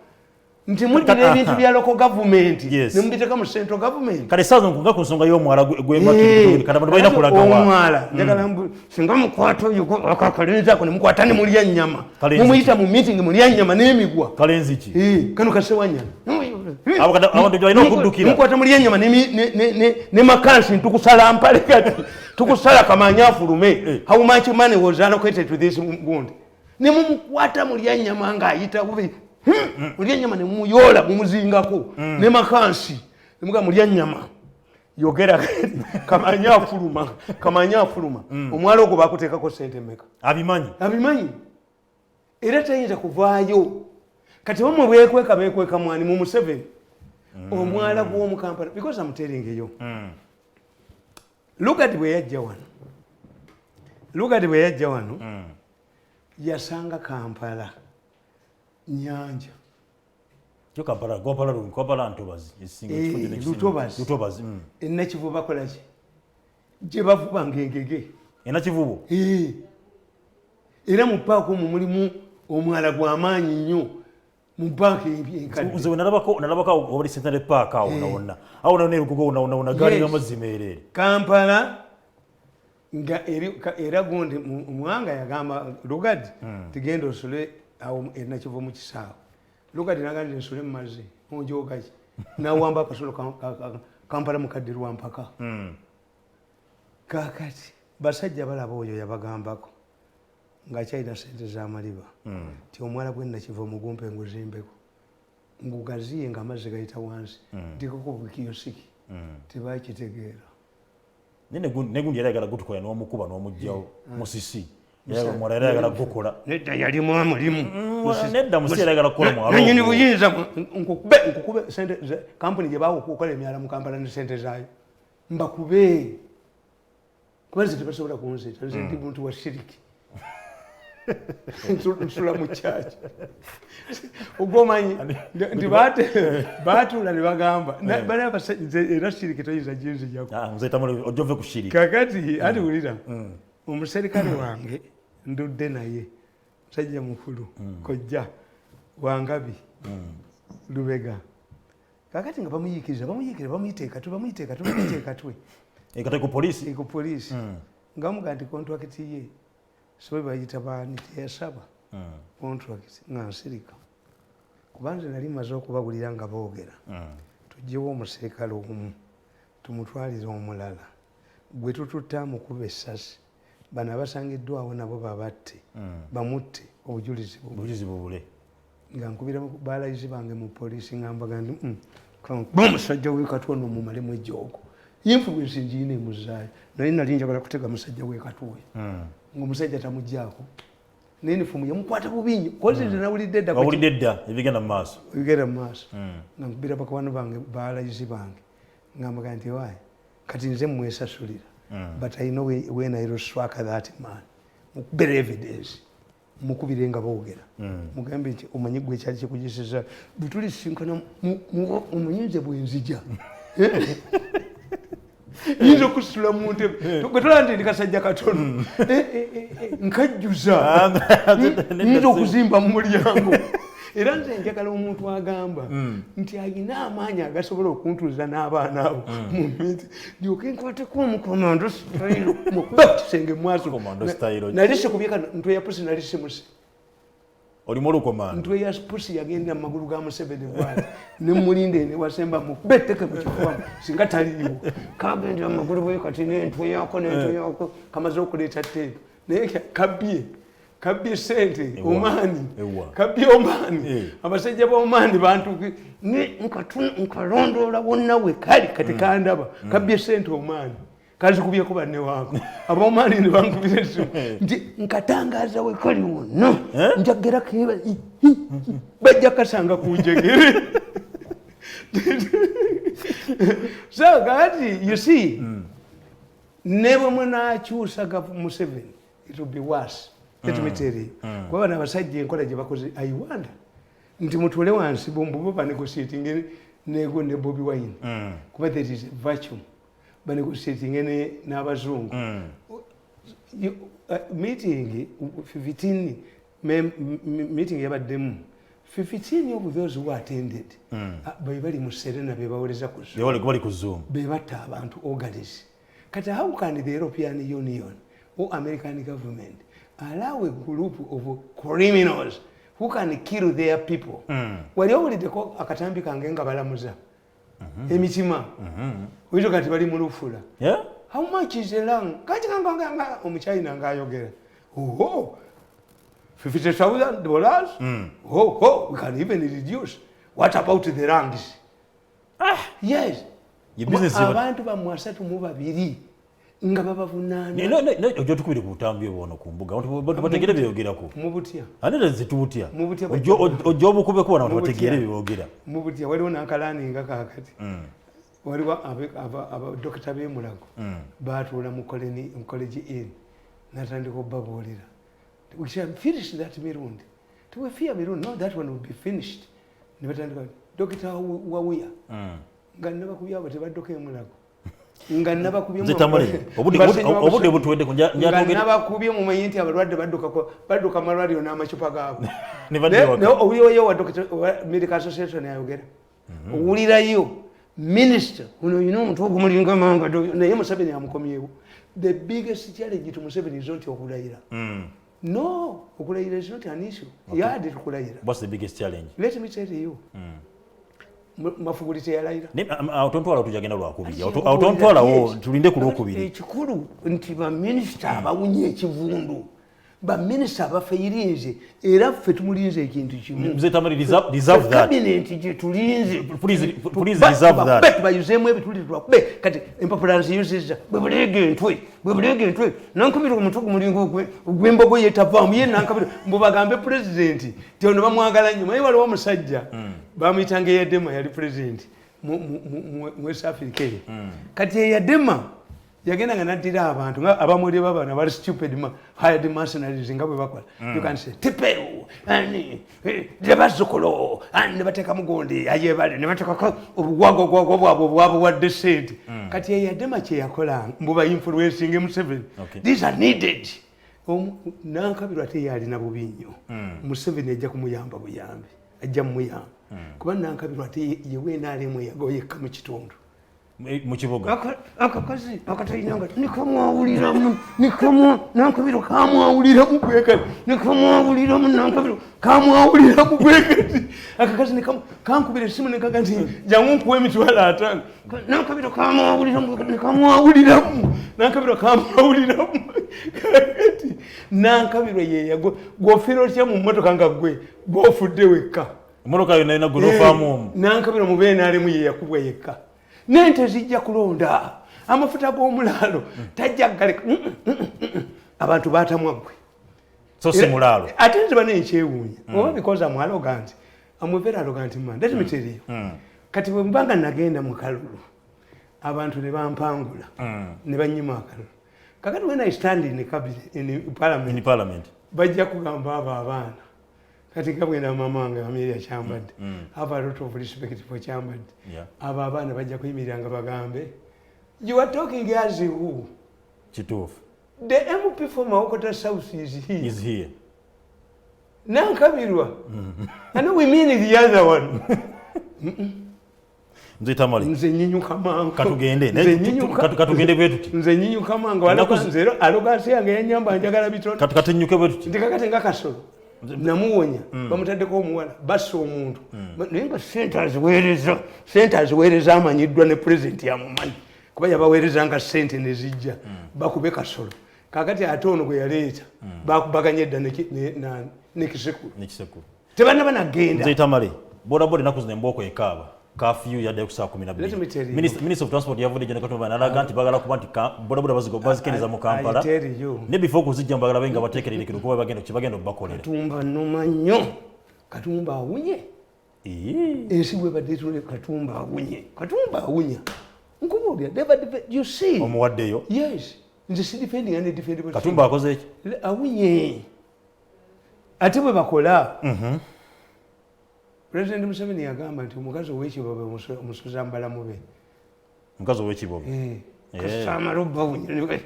Speaker 4: nti mugira ebintu bya local government nemubiteka mu central government
Speaker 1: kale sazo nkunga ku nsonga y'omwala gw'ematu kada bantu balina kulaga wa
Speaker 4: omwala njagala singa mukwata oyo akalenzi ako nemukwata ne mulya nnyama mumuyita mu meeting mulya nnyama n'emigwa
Speaker 1: kalenzi ki
Speaker 4: kano kasewanya
Speaker 1: abantu balina okuddukira
Speaker 4: mukwata mulya nnyama ne makansi ntukusala mpale kati tukusala kamanya afulume how much money was allocated to this wound ne mumukwata mulya nnyama ng'ayita bubi mulya nnyama ne mumuyola mumuzingako ne makansi nemuga mulya nnyama yogera kamanya afuluma omwala ogwo bakuteekako sente meka abimanyi era tayinza kuvaayo kati bamwe bekweka mwani mu Museveni omwala gw'omu Kampala because I'm telling you look at bwe yajja wano yasanga Kampala nyanja
Speaker 1: kyo Kampala ntobazi
Speaker 4: lutobazi ennakivubo bakolaki gye bavuba ngengege
Speaker 1: ennakivubo
Speaker 4: era mu paaka omwo mulimu omwala gw'amaanyi nnyo mu paaka enkadde
Speaker 1: nalabako obali Central Park awo wonna awo nnerugogo gaali ng'amazzi meereere
Speaker 4: Kampala nga era gundi omwanga yagamba Lugadi tigenda osule awo ennakivubo mu kisaawe Lugadi nagandi nsule mu mazzi onjogaki nawamba akasulo Kampala mukadde lwa mpaka kakati basajja balaba oyo yabagambako ng'akyalina sente z'amaliba ti omwala gw'ennakivubo mugumpe nguzimbeko ngugaziye ng'amazzi gayita wansi ndikoko bukiyosiki tebakitegeera
Speaker 1: negundi yali ayagala gutukola n'omukuba n'omugjawo musisi omwala yali ayagala gukola
Speaker 4: nedda yalimu amulimu
Speaker 1: nedda musi yali ayagala kukola mwalo
Speaker 4: nanyini buyinza nkukube sente kampuni gye bakukola emyala mu Kampala ne sente zaayo mbakube kubazi tebasobola kunzita nze ndi muntu wa shiriki nsula mu kyaki ogomanyi nti baatula ne bagamba era shiriki toyinza ginzijako
Speaker 1: ojove ku shiriki
Speaker 4: kakati ati wulira omuserikale wange ndudde naye musajja mukulu kojja wangabi Lubega kakati nga bamuyikiriza bamuyiteekatwe
Speaker 1: ekate ku polisi
Speaker 4: nga muga nti kontrakiti ye sobe bayita baani teyasaba kontrakiti nga nsirika kubanze nali maze okubawulira nga boogera tugyewo omuserikale omu tumutwalize omulala gwe tututta mukuba essasi bano abasangiddwawo nabo babatte bamutte obujulizi
Speaker 1: bubule
Speaker 4: nga nkubira balayizi bange mu polisi ngambaga nti omusajja wekatwa nomumalemu ejjoogo influence njiina emuzaayo naye nali njagala kutega musajja wekatwoyo ngaomusajja tamugjaako nenifomu yamukwata bubinyo kozinawulidde
Speaker 1: dda ebigenda mu maaso
Speaker 4: nga nkubira bakwano bange balayizi bange ngambaga nti wayi kati nze mwesasulira but I know when I struck that man mukubira evidence mukubire nga boogera mugambe nti omanyi gwe ekyali kikugisiza bwetulisinkana omuyinze bwenzija yinza okusitula mu ntebe gwe tolaba nti ndi kasajja katono nkajjuza yinza okuzimba mu mulyango era nze njagala omuntu agamba nti alina amaanyi agasobola okuntuuza n'abaana abo mu miti ndyoke nkwateko omukomando sitayiro mukuba ku kisenge mu maaso nalise kubyeka ntwe ya pusi nalise musi
Speaker 1: olimu olukomando
Speaker 4: ntwe ya pusi yagendera mu magulu ga Museveni bwati ne mulinde ne wasemba mukube etteke mu kifuba singa taliiwo kagendera mu magulu bwe kati n'entwe yako kamaze okuleeta tteeka naye kabbye sente omaani kabbye omaani abasajja b'omaani bantu nkalondoola wonna we kali kati kandaba kabbye sente omaani kazikubyeko banne waako ab'omaani ne bankubira esimu nti nkatangaaza we kali wonna njagera keba bajja kasanga kunjegere so kati you see ne bwe munaakyusa Museveni it will be worse tetumiteri kuba bano abasajja enkola gye bakoze I wonder nti mutule wansi bombo banegotiating nego ne Bobi Wine kuba that is virtue banegotiating n'abazungu meeting 15 meeting yabaddemu 15 of those who attended bali mu Serena be bawoleza ku Zoom.
Speaker 1: Bali ku Zoom.
Speaker 4: Be batta abantu organize. Kati how can the European Union or American government allow a group of criminals who can kill their people? Wali owulideko akatambi kange nga balamuza emitima wito kati bali mu lufula. How much is the land? Kati kanga omuchina ngayogera $50,000. We can even reduce. What about the ranks? Yes. Abantu bamwasatu mu babiri nga babavunana.
Speaker 1: Ojo tukubire ku tambi bono ku mbuga. Bategere byogerako.
Speaker 4: Mubutya.
Speaker 1: Anele zitutya. Ojo bukube ko wana bategere byogera.
Speaker 4: Mubutya waliwo nankalani nga kakati. Waliwo aba dokita b'emulago. Baatula mu college in. Natandika obbabuulira. We shall finish that Mirundi. To we fear Mirundi, no, that one will be finished. Doctor Wawuya. Ganaba kuya bate badoke mulago. Ganaba kubye mu.
Speaker 1: Tamale. Obude butuwede kunja
Speaker 4: ganaba kubye mu mayinti abalwadde badoka malwaliro n'amacupa gaabo.
Speaker 1: Ne badde.
Speaker 4: No, oyo wa doctor medical association ayogera. Owulirayo minister uno omuntu ogumulinga manga naye Museveni amukomyewo. The biggest challenge to Museveni is not okulayira. No, okulayira is not an issue. Okay. Yeah, did okulayira.
Speaker 1: What's the biggest challenge?
Speaker 4: Let me tell you. Mafugulite yalayira.
Speaker 1: Autontwala tujagenda lwakubiri. Autontwala wo tulinde ku lwokubiri.
Speaker 4: Ekikulu nti ba minister abawunye ekivundu. Ba minister abafeyirinze era ffe tumulinze ekintu kimu.
Speaker 1: Mzee Tamale deserve that.
Speaker 4: Cabinet je tulinze.
Speaker 1: Please deserve that.
Speaker 4: Bet bayuzemu ebituli twakube kati empapulance uses bwebulege ntwe nankubira omuntu gumulingo gwembogo yetavamu ye nankubira mbubagambe president tyono bamwagala nnyo mayi waliwo omusajja bamuyitanga Yadema yali president mu West Africa kati Yadema yagenda nga naddira abantu abamuli babana bali stupid hired mercenaries nga bwe bakola. You can say tipero ani debazukolo ani bateka mugondi ayebale ne bateka obugwago bwabo wa descent kati Yadema kye yakola mbuba influencing Museveni. These are needed. Nankabirwa te yali na bubinyo Museveni ajja kumuyamba buyambi ajja muyamba kuba nankabirwa te yewe nalemu yagoye kamu kitundu
Speaker 1: mu kibuga
Speaker 4: akakazi akatainanga nikamwawuliramu nankabiro kamwawuliramu kwekati nikamwawuliramu nankabiro kamwawuliramu kwekati akakazi kankubira esimu nekaga nti jangu nkuwa emitwalo 5 nankabiro kamwawuliramu nankabiro kamwawuliramu kati nankabiro yeyago gwofira otya mu mmotoka nga gwe gwofudde wekka
Speaker 1: mmotoka yona ina gulofaamu
Speaker 4: nankabiro mubeena alemu yeyakubwa yekka nente zijja kulonda amafuta g'omulaalo tajja galeka abantu baatamwaggwe
Speaker 1: so si mulaalo
Speaker 4: ate nziba n'ekyewuunya oba because I'm arrogant. I'm a very arrogant man. Let me tell you. Kati bwe mbanga nagenda mu kalulu abantu ne bampangula ne banyima akalulu kakati when I stand in the cabinet in parliament bajja kugamba abo abaana kati kabwena mamanga Amelia Chambad have a lot of respect for Chambad abo abaana bajja kuyimiranga bagambe you are talking as who
Speaker 1: Chitufu
Speaker 4: the MP for Maokota South is here Nankabirwa I know we mean the other one
Speaker 1: Nze Tamale
Speaker 4: nze nyinyuka mangu
Speaker 1: katugende katugende bwetuti
Speaker 4: nze nyinyuka mangu wala kuzero alogasi yange yenyamba njagala bitone
Speaker 1: katinyuke bwetuti
Speaker 4: ndikakate ngakasolo namuwonya bamutaddeko omuwala bassa omuntu naye nga centers weereza amanyiddwa ne president yamumanyi kuba yabaweerezanga sente ne zijja bakube kasolo kakati ate ono gwe yaleeta bakubaganya edda nekisekulu tebanaba nagenda
Speaker 1: Nze Tamale bodaboda enaku zino embooko ekaaba curfew yadde ku saa 12 Minister of Transport yavudde jana katonda nalaga nti bagala kuba nti bodaboda bazikeneza mu Kampala ne before kuzijja mbagala benga bateekererekere kuba bagenda bakolera
Speaker 4: Katumba nnuma nnyo Katumba awunye ensi bwe badde tule Katumba awunya nkubulira David you see
Speaker 1: omuwaddeyo
Speaker 4: yes nze si defending and defendable
Speaker 1: Katumba akoze eki
Speaker 4: awunye ate bwe bakola President Museveni yagamba nti omukazi ow'ekibobe omusuza mbalamu be
Speaker 1: omukazi ow'ekibobe
Speaker 4: kasamala obbawunya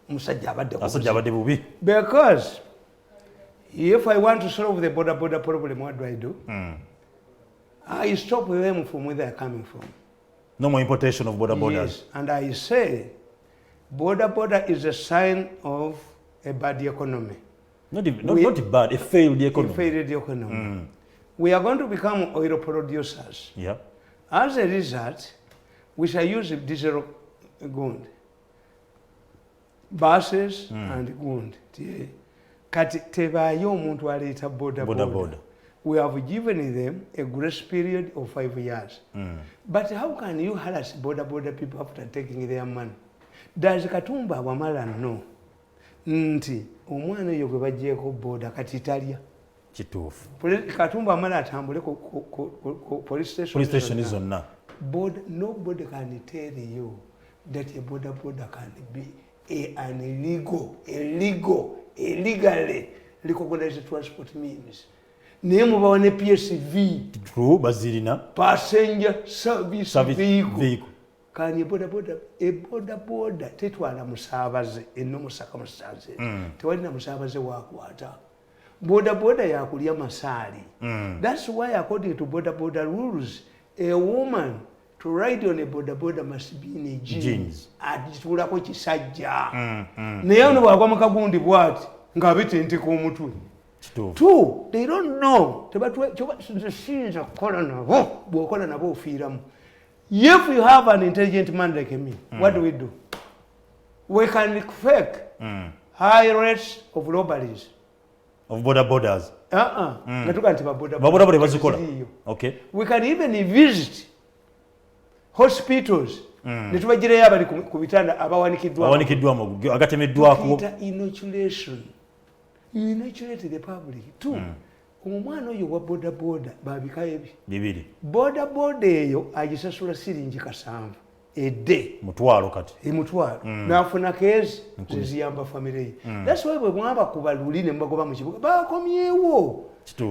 Speaker 4: omusajja abadde
Speaker 1: bubi
Speaker 4: because If I want to solve the border problem, what do? I stop them from where they are coming from.
Speaker 1: No more importation of borders.
Speaker 4: Yes, and I say border is a sign of a bad economy.
Speaker 1: Not bad, a failed economy.
Speaker 4: A failed economy. We are going to become oil producers.
Speaker 1: Yeah.
Speaker 4: As a result, we shall use diesel gund, buses and gund. Kati tebayo omuntu aleeta border. We have given them a grace period of 5 years. But how can you harass border people after taking their money? Does Katumba Wamala know? Nti omwana oyo gwe bagyeko border kati talya.
Speaker 1: Kituufu.
Speaker 4: Katumba Wamala atambule ku police station
Speaker 1: zonna.
Speaker 4: Nobody can tell you that a border can be an illegally recognized transport means. Name of our PSV.
Speaker 1: True, Bazilina.
Speaker 4: Passenger service vehicle. Can you border? A border. Tetwana Musabaze in no circumstances. Tewalina Musabaze wakwata. Border ya kulia masali. That's why according to border rules, a woman to ride on a border must be in a jeans. Ajitulako kisajja. Naye ono bwagwa gundi bwati ngabite nti ku mutwe. Two, they don't know. If you have an intelligent man like me, what do? We can fake high rates of robberies.
Speaker 1: Of borders. Okay.
Speaker 4: We can even visit hospitals. Inoculation. You inoculate the public. Two, omwana oyo wa border babika ebi. Border eyo agisasula siringi kasanvu ede.
Speaker 1: Mutwalo kati.
Speaker 4: Mutwalo. Nafuna keezi ziyamba family. That's why bwe mwaba kubaluli ne mbagoba mu kibuga bakomyewo.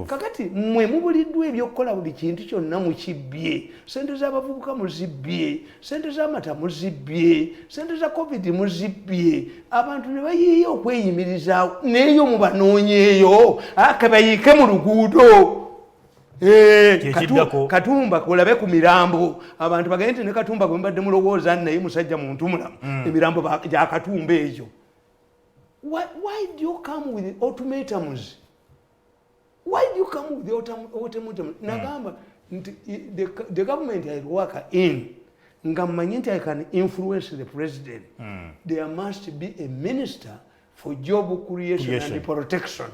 Speaker 4: Kakati mmwe mubuliddwa ebyokukola buli kintu kyonna mukibbye. Sente z'abavubuka muzibbye, sente z'amata muzibbye, sente za covid muzibbye. Abantu ne bayiiya okweyimirizaawo neeyo mubanoonyeeyo akabayiike mu luguudo. Katumba kolabe ku mirambo abantu bagende nti ne Katumba gwe mbadde mulowooza naye musajja muntu mulamu emirambo gya Katumba eyo. Why do you come with ultimatums? Why do you come with the ultimatum? Nagamba, the government I work in, I can influence the president. There must be a minister for job creation and protection.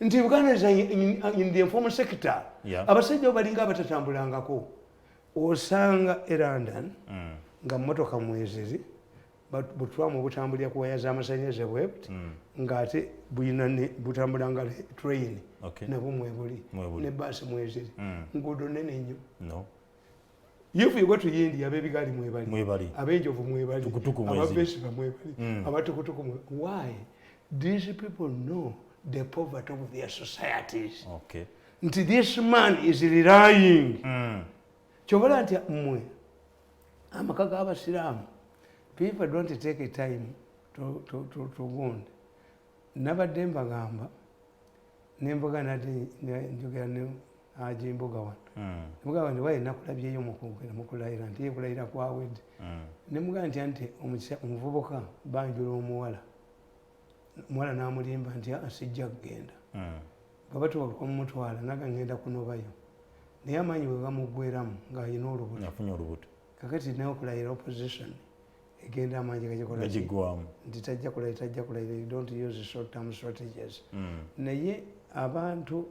Speaker 4: In the informal sector, abasajja balinga batatambulangako. Osanga e London, nga motoka mwezezi, butwamu butambulira ku waya z'amasanyalaze bwebuti ng'ate butambulanga train nabwo mwebuli ne basi mweziri nguudo nene nnyo. If you go to India, abebigali mwebali, abenjovu mwebali, ababesiba mwebali, abatukutuku mwebali. Why? These people know the poverty of their societies. Nti this man is relying. Kyobala nti mmwe amaka g'abasiraamu, people don't take a time to wound. Nabadde mbagamba nembuga nati njogera ne aje Embuga wano. Embuga wano waye nakulabyeyo mukulayira nti kulayira kwawedde. Nemuga nti omuvubuka banjula omuwala n'amulimba nti asijja kugenda. Babatuwa kumutwala naga ngenda kunobayo. Naye amaanyi bwe gamuggweramu ng'alina olubuto. Kakati naye okulayira opposition egenda amaanyi gagigwamu nti tajja kulayira, you don't use short term strategies. Naye abantu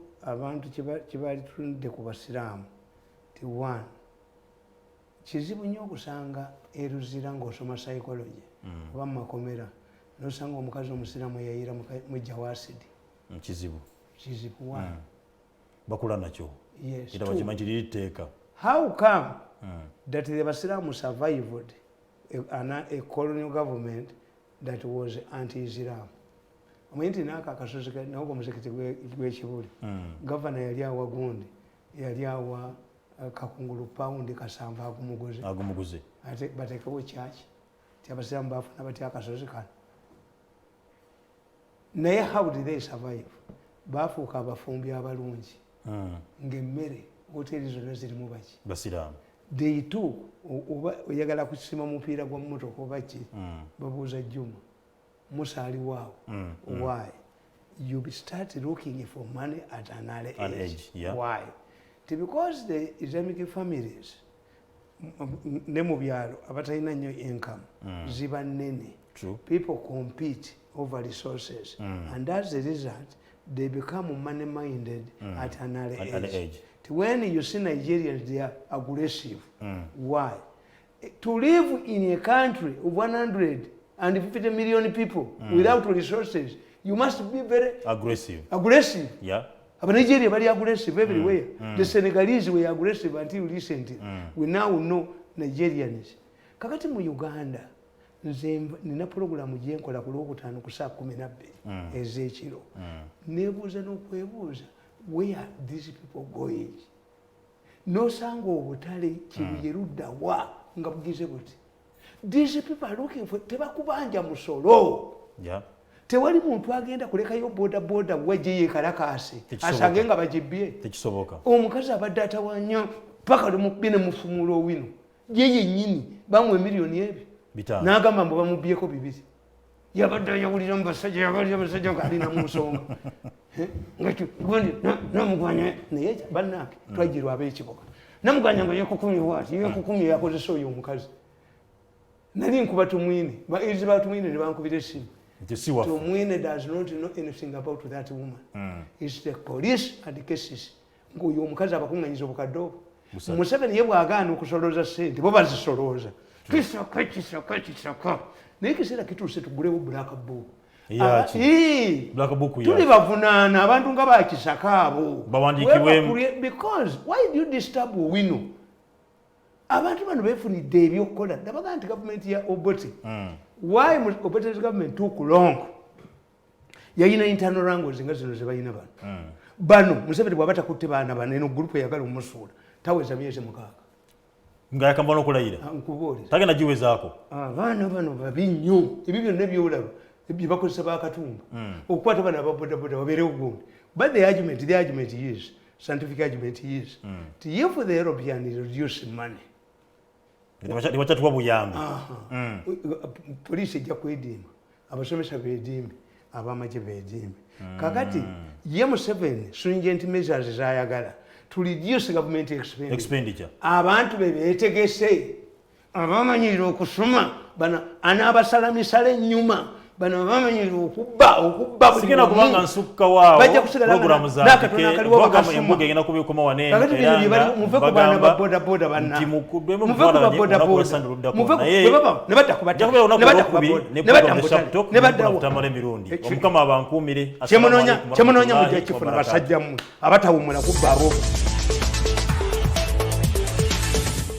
Speaker 4: kibali tulinde ku basiraamu ti one kizibu nnyo okusanga eruzira ng'osoma psychology oba mu makomera n'osanga omukazi omusiraamu eyayira mujja wa asidi. Kizibu one.
Speaker 1: Bakula nakyo.
Speaker 4: Yes.
Speaker 1: Era bakimanyi kiri liteeka.
Speaker 4: How come that the Basiramu survived a colonial government that was anti-Islam? Omanyi naka akasozi nako muzikiti gw'ekibuli. Governor yali awa gundi, yali awa kakungulu paundi kasanvu agumuguze. Ate bateekawo church ti Abasiraamu bafuna batya akasozi kano. Naye how did they survive? bafuuka abafumbi abalungi ng'emmere hoteri zonna zirimu baki
Speaker 1: basiraamu
Speaker 4: they took oba oyagala kusima mupiira gwa mmotoka oba ki babuuza Juma Musa ali waawo why you start looking for money at an early age.
Speaker 1: Yeah.
Speaker 4: Why? Because the Islamic families ne mu byalo abatalina nnyo income ziba nnene.
Speaker 1: True.
Speaker 4: People compete over resources and as a result they become money minded at an early age. When you see Nigerians, they are aggressive. Why? To live in a country of 150 million people without resources, you must be very
Speaker 1: aggressive.
Speaker 4: Yeah. Nigeria very aggressive everywhere. The Senegalese were aggressive until recently. We now know Nigerians. Kakati mu Uganda, nina programu gye nkola ku Lwokutaano ku saa 12 ez'ekiro. Neebuuza n'okwebuuza, where are these people going? Nosanga obutale kibuye ludda wa nga bugize buti. These people are looking for tebakubanja musolo.
Speaker 1: Yeah.
Speaker 4: Tewali muntu agenda kulekayo boda wajje yekalakase asange nga bajibbye.
Speaker 1: Tekisoboka.
Speaker 4: Omukazi abadde atawanya paka lumubine mufumulo wino. Yeye nyini bamwe miliyoni ebi.
Speaker 1: Bitano.
Speaker 4: N'agamba mbo bamubyeko 2. Yabadde yawulira mbasajja yabadde abasajja ngalina mu nsonga. Ngati gondi namugwanya naye bannake twajirwa ab'ekiboga. Namugwanya ngo yekukumye wati yekukumye yakozesa oyo omukazi. Nali nkuba tumwine baizi batumwine ne bankubira esimu. Tumwine does not know anything about that woman. It's the police and the cases. Ngoyo omukazi abakunganyiza obukadde obwo. Museveni ye bwagaana okusolooza ssente bo bazisolooza. Kisaka. Naye kiseera kituuse tugulewo black book.
Speaker 1: Black book
Speaker 4: tuli bavunaana abantu nga bakisaka abo
Speaker 1: bawandiikibwemu.
Speaker 4: Because why do you disturb Owino? Abantu bano beefunidde ebyokukola nabaga nti gavumenti ya Obote. Why Obote's government took long? Yayina internal wrangles nga zino ze bayina bano. Bano Museveni bw'aba takutte baana bano eno gurupu eyagala omusuula taweza myezi 6.
Speaker 1: Nga yakamba n'okulayira.
Speaker 4: Nkubuulira.
Speaker 1: Tagenda giwezaako.
Speaker 4: Abaana bano babi nnyo. Ebyo byonna byolaba. Ebyo bakozesa bakatumba. Okukwata bano ababodaboda babeerewo gundi. But the argument is, scientific argument is, if the European is reducing money,
Speaker 1: Tebachatuwa buyambi.
Speaker 4: Poliisi ejja kwediima, abasomesa beediime, ab'amagye beediime. Kakati ye Museveni stringent measures z'ayagala to reduce government expenditure. Abantu be beetegese abamanyirira okusoma bano anaabasala misala ennyuma bano bamanyirira okubba
Speaker 1: sigenda kubanga nsukka waawo programu zange Embuga egenda kubikoma wane era
Speaker 4: muve ku baana ba boda boda banna muve ku ba boda boda muve ne badda ku badda
Speaker 1: ne badda ku Tamale Mirundi omukama abankuumire
Speaker 4: kyemunoonya mujja kifuna basajja mmwe abatawumula kubba abo